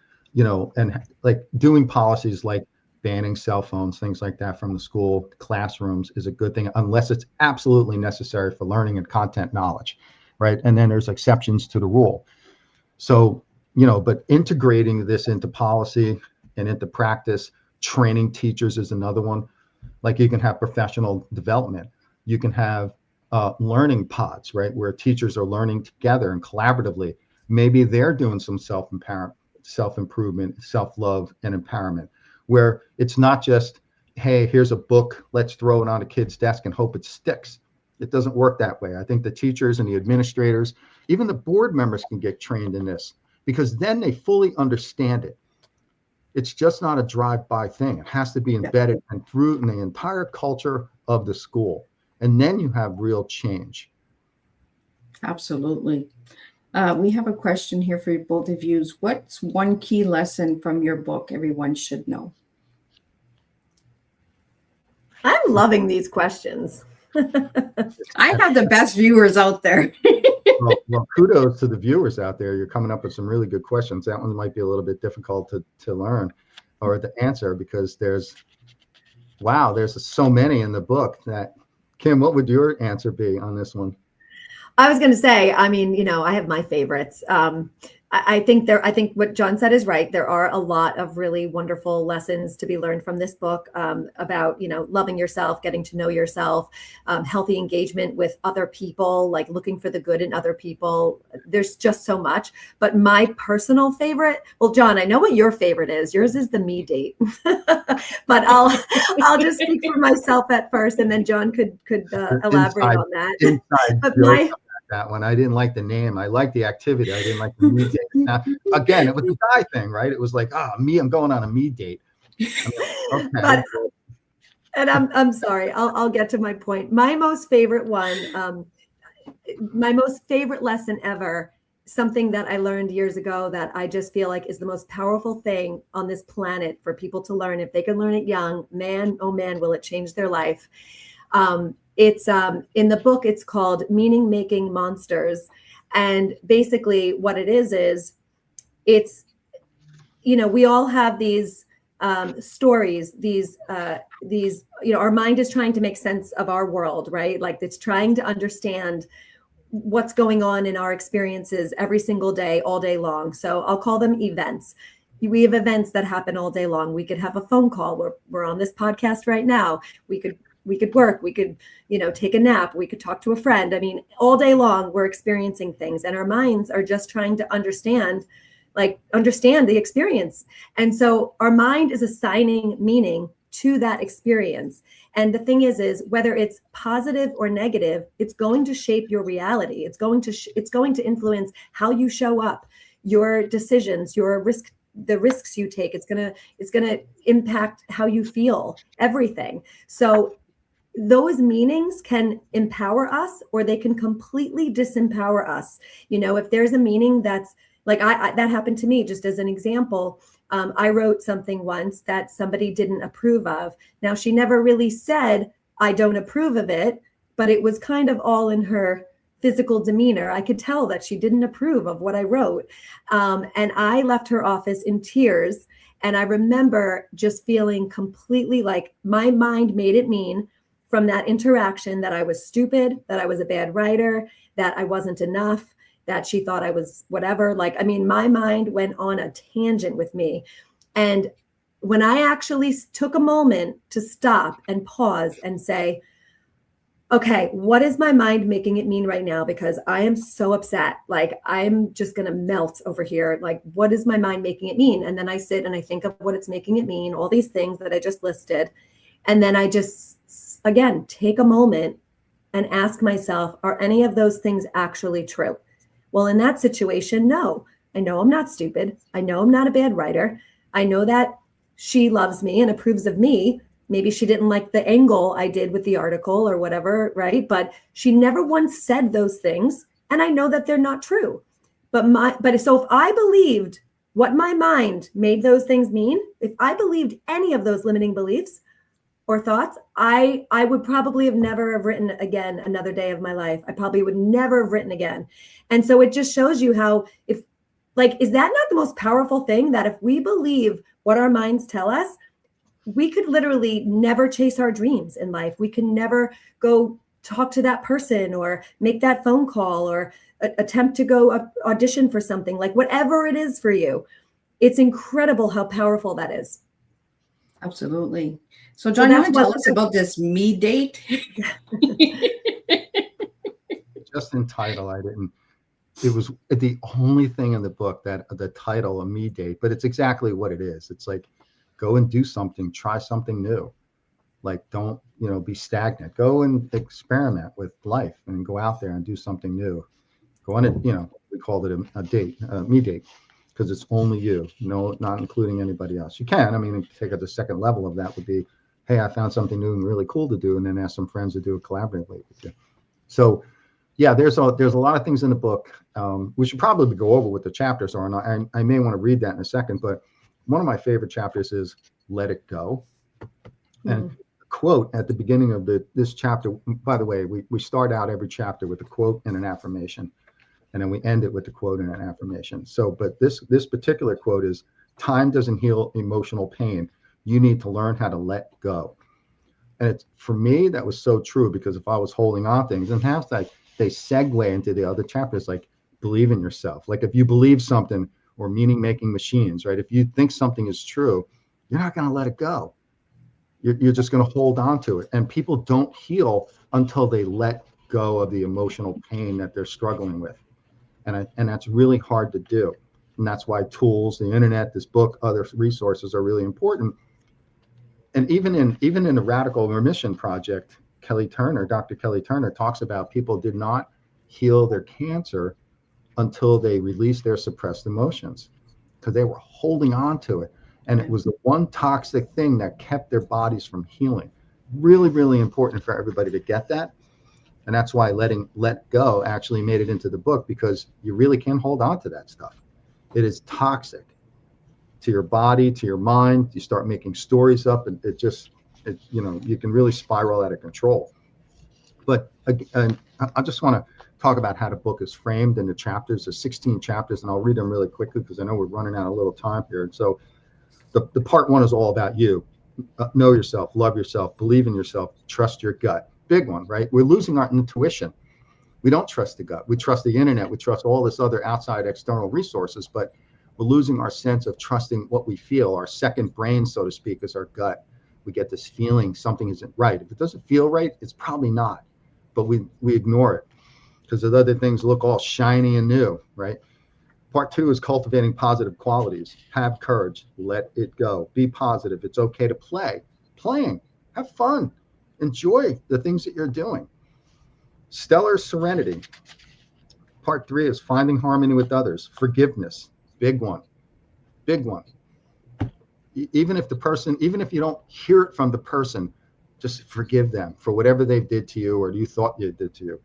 like doing policies like banning cell phones, things like that from the school classrooms is a good thing, unless it's absolutely necessary for learning and content knowledge, right? And then there's exceptions to the rule. So, but integrating this into policy and into practice, training teachers is another one. Like you can have professional development. You can have learning pods, right? Where teachers are learning together and collaboratively. Maybe they're doing some self-improvement, self-love, and empowerment, where it's not just, hey, here's a book, let's throw it on a kid's desk and hope it sticks. It doesn't work that way. I think the teachers and the administrators, even the board members, can get trained in this, because then they fully understand it. It's just not a drive-by thing. It has to be embedded and through in the entire culture of the school. And then you have real change. Absolutely. We have a question here for both of you. What's one key lesson from your book everyone should know? I'm loving these questions. I have the best viewers out there. well, kudos to the viewers out there. You're coming up with some really good questions. That one might be a little bit difficult to learn or to answer, because there's so many in the book. That, Kim, what would your answer be on this one? I was going to say, I have my favorites. I think what John said is right. There are a lot of really wonderful lessons to be learned from this book about, loving yourself, getting to know yourself, healthy engagement with other people, like looking for the good in other people. There's just so much. But my personal favorite, well, John, I know what your favorite is. Yours is the me date. But I'll just speak for myself at first, and then John could elaborate on that. But that one, I didn't like the name. I liked the activity. I didn't like the me date. Now, again, it was the guy thing, right? It was like, I'm going on a me date. Okay. But, and I'm sorry, I'll get to my point. My most favorite one, my most favorite lesson ever, something that I learned years ago that I just feel like is the most powerful thing on this planet for people to learn. If they can learn it young, man, oh man, will it change their life. It's in the book, it's called Meaning Making Monsters. And basically what it is it's, we all have these stories, these, our mind is trying to make sense of our world, right? Like it's trying to understand what's going on in our experiences every single day, all day long. So I'll call them events. We have events that happen all day long. We could have a phone call. We're on this podcast right now. We could work, we could, take a nap, we could talk to a friend. I mean, all day long, we're experiencing things, and our minds are just trying to understand the experience. And so our mind is assigning meaning to that experience. And the thing is whether it's positive or negative, it's going to shape your reality. It's going to influence how you show up, your decisions, your risk the risks you take. It's gonna impact how you feel, everything. So those meanings can empower us, or they can completely disempower us. If there's a meaning that's like, that happened to me, just as an example. I wrote something once that somebody didn't approve of. Now, she never really said, I don't approve of it, but it was kind of all in her physical demeanor. I could tell that she didn't approve of what I wrote. And I left her office in tears. And I remember just feeling completely like my mind made it mean from that interaction that I was stupid, that I was a bad writer, that I wasn't enough, that she thought I was whatever. My mind went on a tangent with me. And when I actually took a moment to stop and pause and say, okay, what is my mind making it mean right now? Because I am so upset. I'm just going to melt over here. What is my mind making it mean? And then I sit and I think of what it's making it mean, all these things that I just listed. And then I just, again, take a moment and ask myself, are any of those things actually true? Well, in that situation, no. I know I'm not stupid. I know I'm not a bad writer. I know that she loves me and approves of me. Maybe she didn't like the angle I did with the article or whatever, right? But she never once said those things. And I know that they're not true. But so if I believed what my mind made those things mean, if I believed any of those limiting beliefs or thoughts, I would probably have never have written again another day of my life. I probably would never have written again. And so it just shows you how, is that not the most powerful thing, that if we believe what our minds tell us, we could literally never chase our dreams in life. We can never go talk to that person or make that phone call or attempt to go audition for something, whatever it is for you. It's incredible how powerful that is. Absolutely. So John, you want to tell us about this me date? Just in title, it was the only thing in the book that the title, a me date, but it's exactly what it is. It's like, go and do something, try something new. Don't, be stagnant. Go and experiment with life and go out there and do something new. Go on we called it a date, a me date, because it's only you, not including anybody else. You can, take it the second level of that would be, hey, I found something new and really cool to do, and then ask some friends to do it collaboratively with you. So yeah, there's a lot of things in the book. We should probably go over what the chapters are, and I may want to read that in a second, but one of my favorite chapters is Let It Go. And the quote at the beginning of this chapter, by the way, we start out every chapter with a quote and an affirmation, and then we end it with the quote and an affirmation. So, but this particular quote is, time doesn't heal emotional pain. You need to learn how to let go. And it's, for me, that was so true, because if I was holding on things, and half they segue into the other chapters, believe in yourself. If you believe something, or meaning making machines, right? If you think something is true, you're not going to let it go. You're just going to hold on to it. And people don't heal until they let go of the emotional pain that they're struggling with. And that's really hard to do. And that's why tools, the internet, this book, other resources are really important. And even in the Radical Remission Project, Dr. Kelly Turner talks about people did not heal their cancer until they released their suppressed emotions, because they were holding on to it. And it was the one toxic thing that kept their bodies from healing. Really, really important for everybody to get that. And that's why Let Go actually made it into the book, because you really can't hold on to that stuff. It is toxic to your body, to your mind. You start making stories up, and you can really spiral out of control. But I just want to talk about how the book is framed in the chapters. There's 16 chapters, and I'll read them really quickly because I know we're running out a little time here. So the part one is all about you. Know yourself, love yourself, believe in yourself, trust your gut. Big one, right? We're losing our intuition. We don't trust the gut. We trust the internet. We trust all this other outside external resources, but we're losing our sense of trusting what we feel. Our second brain, so to speak, is our gut. We get this feeling something isn't right. If it doesn't feel right, it's probably not, but we ignore it, because the other things look all shiny and new, right? Part two is cultivating positive qualities. Have courage. Let it go. Be positive. It's okay to play. Playing. Have fun. Enjoy the things that you're doing. Stellar serenity. Part three is finding harmony with others. Forgiveness. Big one. big one. Even if you don't hear it from the person, just forgive them for whatever they did to you or you thought they did to you.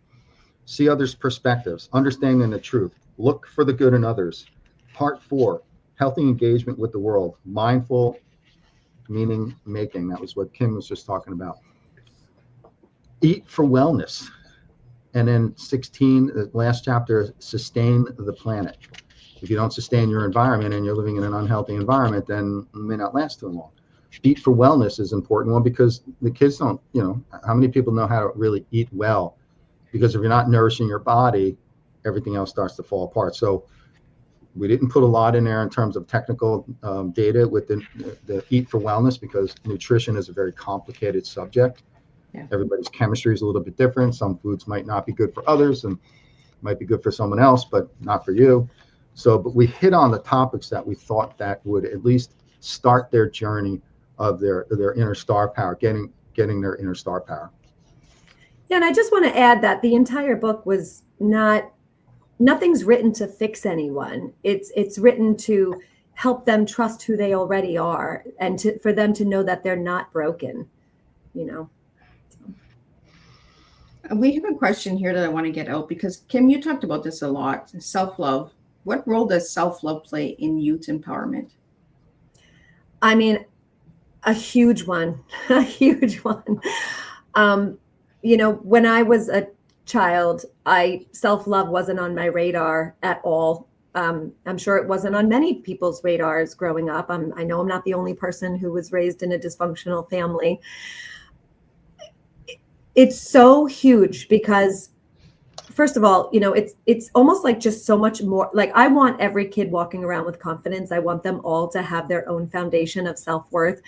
See others' perspectives, understanding the truth, look for the good in others. Part 4, healthy engagement with the world, mindful meaning making. That was what Kim was just talking about. Eat for wellness. And then 16, the last chapter, sustain the planet. If you don't sustain your environment and you're living in an unhealthy environment, then it may not last too long. Eat for wellness is an important one because the kids don't, how many people know how to really eat well? Because if you're not nourishing your body, everything else starts to fall apart. So we didn't put a lot in there in terms of technical data with the Eat for Wellness because nutrition is a very complicated subject. Yeah. Everybody's chemistry is a little bit different. Some foods might not be good for others and might be good for someone else, but not for you. So, but we hit on the topics that we thought that would at least start their journey of their inner star power, getting their inner star power. Yeah, and I just want to add that the entire book was nothing's written to fix anyone. It's written to help them trust who they already are and for them to know that they're not broken, We have a question here that I want to get out because Kim, you talked about this a lot. Self-love. What role does self-love play in youth empowerment? I mean, a huge one, a huge one. When I was a child, self-love wasn't on my radar at all. I'm sure it wasn't on many people's radars growing up. I know I'm not the only person who was raised in a dysfunctional family. It's so huge because, first of all, it's almost like just so much more. Like I want every kid walking around with confidence. I want them all to have their own foundation of self-worth.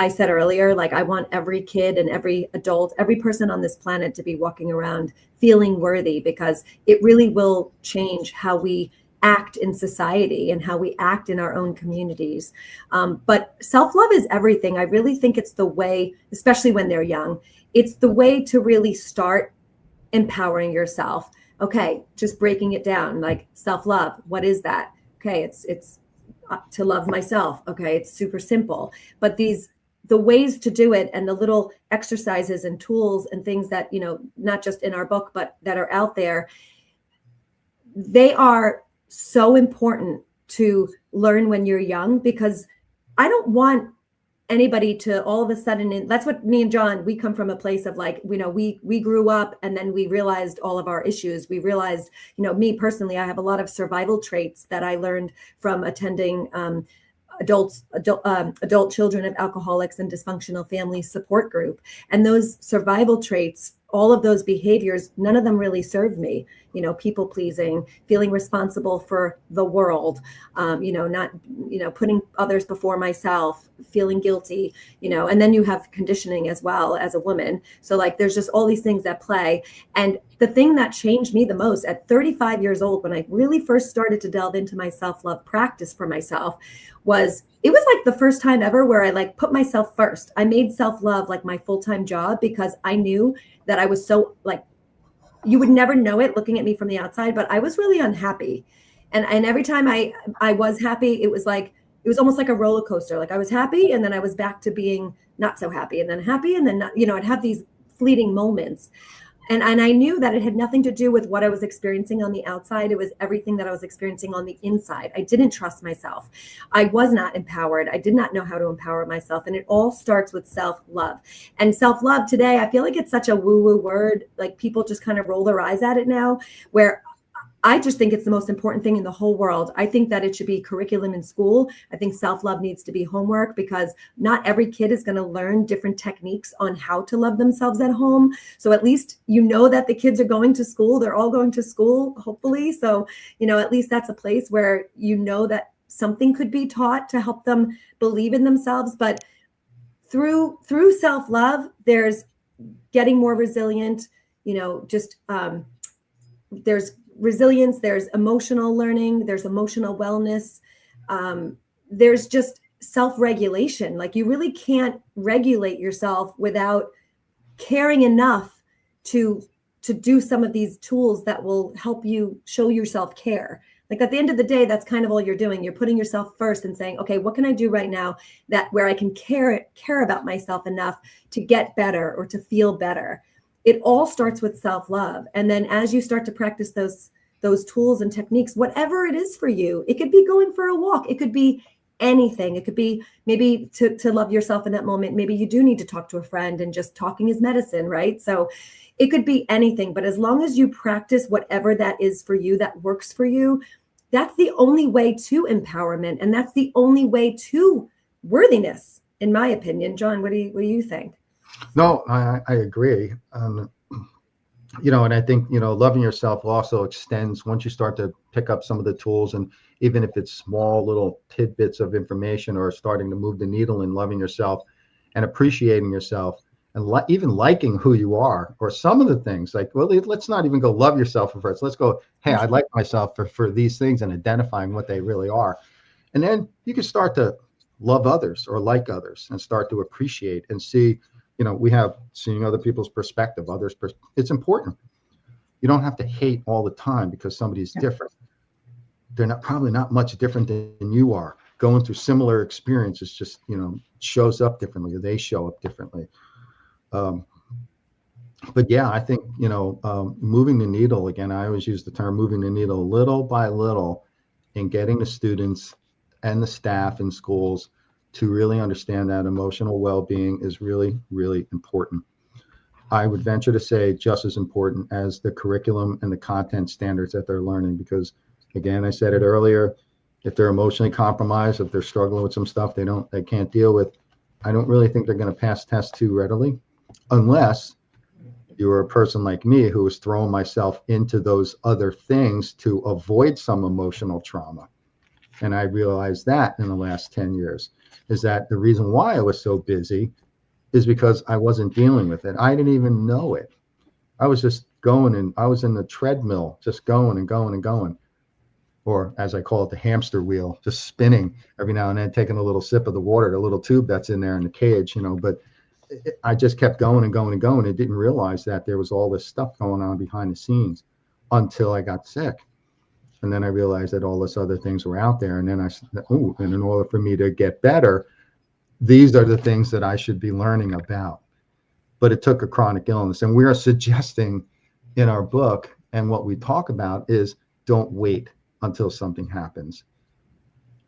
I said earlier, like I want every kid and every adult, every person on this planet to be walking around feeling worthy because it really will change how we act in society and how we act in our own communities. But self-love is everything. I really think it's the way, especially when they're young, it's the way to really start empowering yourself. Okay, just breaking it down, like self-love. What is that? Okay, it's to love myself. Okay, it's super simple. But the ways to do it and the little exercises and tools and things that, not just in our book, but that are out there, they are so important to learn when you're young because I don't want anybody to all of a sudden, and that's what me and John, we come from a place of like, we grew up and then we realized all of our issues. We realized, me personally, I have a lot of survival traits that I learned from attending adult children of alcoholics and dysfunctional family support group. And those survival traits, all of those behaviors, none of them really serve me. People pleasing, feeling responsible for the world, not, putting others before myself, feeling guilty, and then you have conditioning as well as a woman. So like, there's just all these things that play. And the thing that changed me the most at 35 years old, when I really first started to delve into my self-love practice for myself, it was like the first time ever where I like put myself first. I made self-love like my full-time job because I knew that I was so like, you would never know it looking at me from the outside, but I was really unhappy. And every time I was happy, it was almost like a roller coaster. Like I was happy and then I was back to being not so happy and then happy. And then, not, I'd have these fleeting moments. And I knew that it had nothing to do with what I was experiencing on the outside. It was everything that I was experiencing on the inside. I didn't trust myself. I was not empowered. I did not know how to empower myself. And it all starts with self-love. And self-love today, I feel like it's such a woo-woo word. Like people just kind of roll their eyes at it now, where I just think it's the most important thing in the whole world. I think that it should be curriculum in school. I think self-love needs to be homework because not every kid is going to learn different techniques on how to love themselves at home. So at least that the kids are going to school. They're all going to school, hopefully. So, at least that's a place where that something could be taught to help them believe in themselves. But through self-love, there's getting more resilient, there's resilience, there's emotional learning, there's emotional wellness, there's just self-regulation. Like you really can't regulate yourself without caring enough to do some of these tools that will help you show yourself care. Like at the end of the day, that's kind of all you're doing. You're putting yourself first and saying, okay, what can I do right now that where I can care about myself enough to get better or to feel better? It all starts with self-love. And then as you start to practice those tools and techniques, whatever it is for you, it could be going for a walk. It could be anything. It could be maybe to love yourself in that moment. Maybe you do need to talk to a friend, and just talking is medicine, right? So it could be anything, but as long as you practice whatever that is for you, that works for you, that's the only way to empowerment. And that's the only way to worthiness, in my opinion. John, what do you think? No, I agree. And I think, loving yourself also extends once you start to pick up some of the tools, and even if it's small little tidbits of information, or starting to move the needle in loving yourself and appreciating yourself, and even liking who you are, or some of the things like, well, let's not even go love yourself first. Let's go, hey, I like myself for these things, and identifying what they really are. And then you can start to love others or like others, and start to appreciate and see, we have seeing other people's perspective, it's important. You don't have to hate all the time because somebody's different. They're probably not much different than you are. Going through similar experiences just, shows up differently, or they show up differently. But yeah, I think, moving the needle, again, I always use the term moving the needle little by little, and getting the students and the staff in schools to really understand that emotional well-being is really, really important. I would venture to say just as important as the curriculum and the content standards that they're learning, because again, I said it earlier, if they're emotionally compromised, if they're struggling with some stuff they can't deal with, I don't really think they're going to pass tests too readily, unless you're a person like me who was throwing myself into those other things to avoid some emotional trauma. And I realized that in the last 10 years is that the reason why I was so busy is because I wasn't dealing with it. I didn't even know it. I was just going, and I was in the treadmill, just going and going and going. Or as I call it, the hamster wheel, just spinning every now and then, taking a little sip of the water, the little tube that's in there in the cage, but I just kept going and going and going, and didn't realize that there was all this stuff going on behind the scenes until I got sick. And then I realized that all those other things were out there. And then I said, oh, and in order for me to get better, these are the things that I should be learning about. But it took a chronic illness. And we are suggesting in our book, and what we talk about is, don't wait until something happens.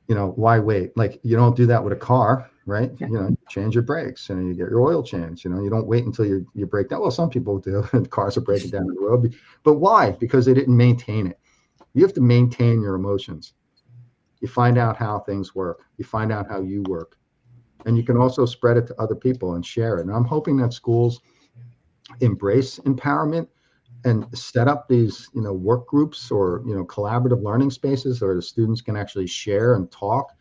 Why wait? Like, you don't do that with a car, right? Yeah. Change your brakes and you get your oil changed. You don't wait until you break down. Well, some people do, and cars are breaking down the road. But why? Because they didn't maintain it. You have to maintain your emotions. You find out how things work. You find out how you work. And you can also spread it to other people and share it. And I'm hoping that schools embrace empowerment and set up these, work groups or, collaborative learning spaces where the students can actually share and talk,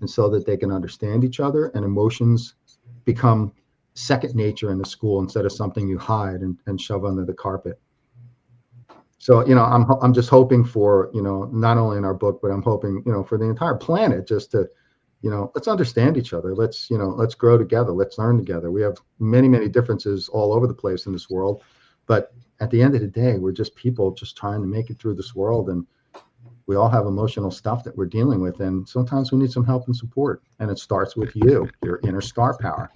and so that they can understand each other, and emotions become second nature in the school instead of something you hide and shove under the carpet. So, I'm just hoping for, not only in our book, but I'm hoping, for the entire planet, just to, let's understand each other. Let's grow together. Let's learn together. We have many, many differences all over the place in this world. But at the end of the day, we're just people just trying to make it through this world. And we all have emotional stuff that we're dealing with. And sometimes we need some help and support. And it starts with you, your inner star power,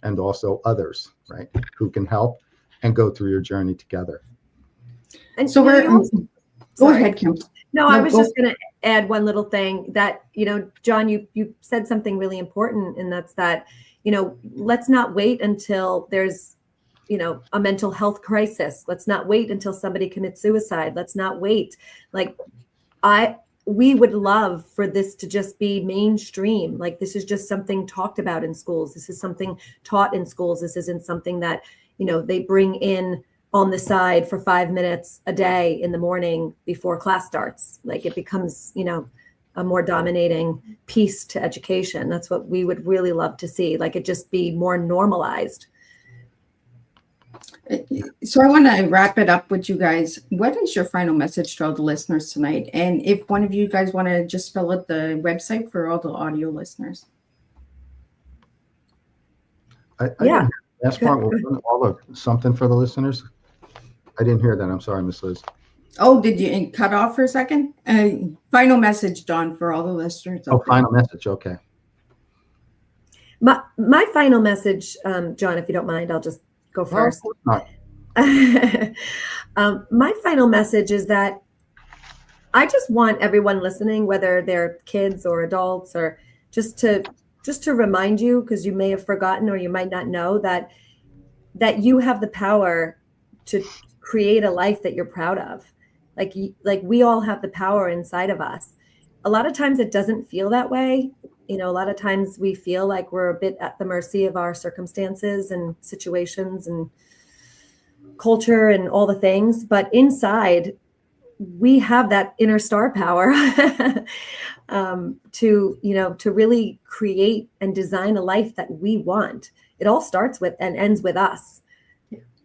and also others, right, who can help and go through your journey together. And So go ahead, Kim. No, I was just going to add one little thing that, John, you said something really important, and that's that, let's not wait until there's, a mental health crisis. Let's not wait until somebody commits suicide. Let's not wait. Like, we would love for this to just be mainstream. Like, this is just something talked about in schools. This is something taught in schools. This isn't something that, they bring in on the side for 5 minutes a day in the morning before class starts. Like, it becomes, a more dominating piece to education. That's what we would really love to see. Like, it just be more normalized. So I want to wrap it up with you guys. What is your final message to all the listeners tonight? And if one of you guys want to just spell out the website for all the audio listeners. Yeah. Last part, all the something for the listeners. I didn't hear that. I'm sorry, Miss Liz. Oh, did you cut off for a second? Final message, John, for all the listeners Oh, out there. final message. Okay. My final message, John, if you don't mind, I'll just go Well, of first. course not. My final message is that I just want everyone listening, whether they're kids or adults, or just to remind you, because you may have forgotten or you might not know that you have the power to create a life that you're proud of. Like we all have the power inside of us. A lot of times it doesn't feel that way. You know, a lot of times we feel like we're a bit at the mercy of our circumstances and situations and culture and all the things, but inside we have that inner star power to really create and design a life that we want. It all starts with and ends with us.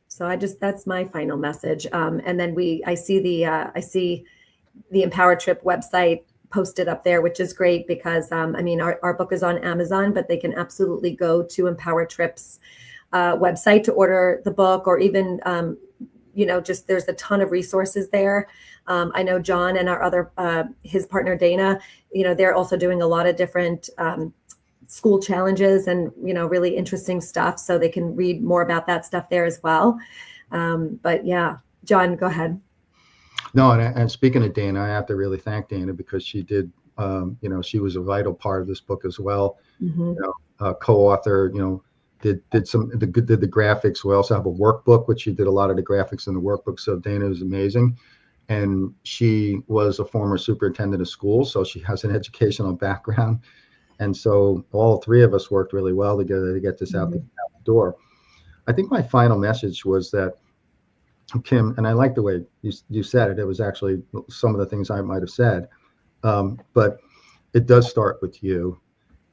So that's my final message. And then I see the Empower Trip website posted up there, which is great because our book is on Amazon, but they can absolutely go to Empower Trip's website to order the book, or even just there's a ton of resources there. I know John and our other his partner Dana, they're also doing a lot of different school challenges and really interesting stuff, so they can read more about that stuff there as well. But yeah, John, go ahead. No, and speaking of Dana, I have to really thank Dana, because she did, she was a vital part of this book as well. Mm-hmm. Co-author, did the graphics. We also have a workbook, which she did a lot of the graphics in the workbook. So Dana is amazing. And she was a former superintendent of schools, so she has an educational background. And so all three of us worked really well together to get this out the door. I think my final message was that, Kim, and I like the way you said it. It was actually some of the things I might have said, but it does start with you.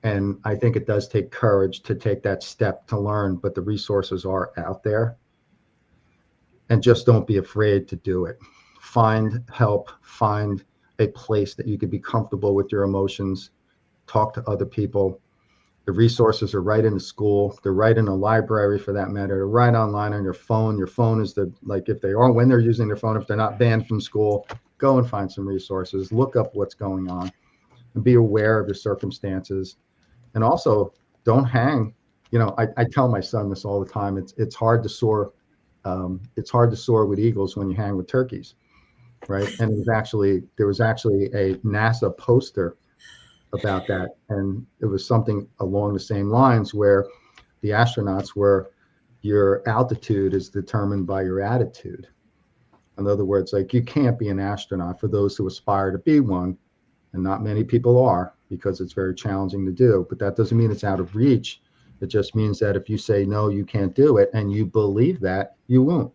And I think it does take courage to take that step to learn, but the resources are out there. And just don't be afraid to do it. Find help, find a place that you could be comfortable with your emotions, talk to other people. The resources are right in the school. They're right in the library, for that matter. They're right online on your phone. Your phone is if they are, when they're using their phone, if they're not banned from school, go and find some resources, look up what's going on, and be aware of your circumstances. And also, don't hang. I tell my son this all the time. It's hard to soar. It's hard to soar with eagles when you hang with turkeys, right? And there was actually a NASA poster about that, and it was something along the same lines, where the astronauts were, your altitude is determined by your attitude. In other words, like, you can't be an astronaut for those who aspire to be one, and not many people are, because it's very challenging to do. But that doesn't mean it's out of reach. It just means that if you say no, you can't do it, and you believe that, you won't.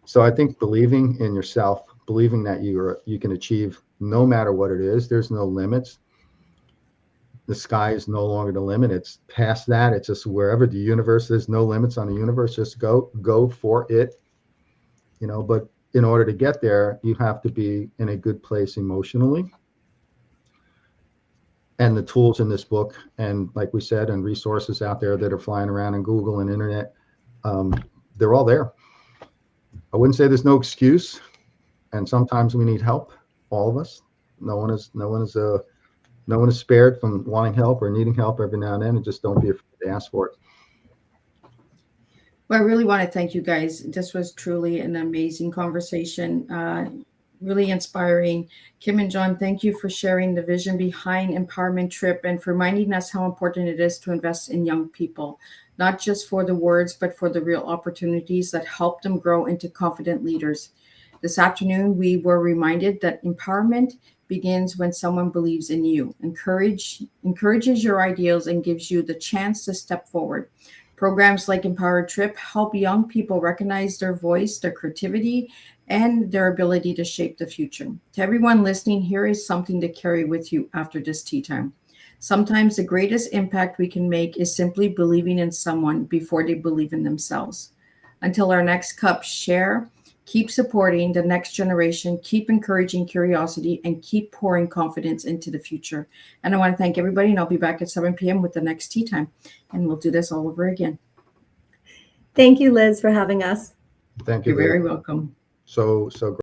So I think believing in yourself, believing that you can achieve no matter what it is. There's no limits. The sky is no longer the limit. It's past that. It's just wherever the universe is, no limits on the universe. Just go for it. But in order to get there, you have to be in a good place emotionally. And the tools in this book, and like we said, and resources out there that are flying around in Google and internet, they're all there. I wouldn't say there's no excuse. And sometimes we need help, all of us. No one is spared from wanting help or needing help every now and then, and just don't be afraid to ask for it. Well, I really want to thank you guys. This was truly an amazing conversation, really inspiring. Kim and John, thank you for sharing the vision behind Empowerment Trip and for reminding us how important it is to invest in young people, not just for the words, but for the real opportunities that help them grow into confident leaders. This afternoon, we were reminded that empowerment begins when someone believes in you, encourages your ideals, and gives you the chance to step forward. Programs like Empower Trip help young people recognize their voice, their creativity, and their ability to shape the future. To everyone listening, here is something to carry with you after this tea time. Sometimes the greatest impact we can make is simply believing in someone before they believe in themselves. Until our next cup, share. Keep supporting the next generation, keep encouraging curiosity, and keep pouring confidence into the future. And I want to thank everybody, and I'll be back at 7 p.m. with the next tea time. And we'll do this all over again. Thank you, Liz, for having us. Thank you. You're very welcome. So great.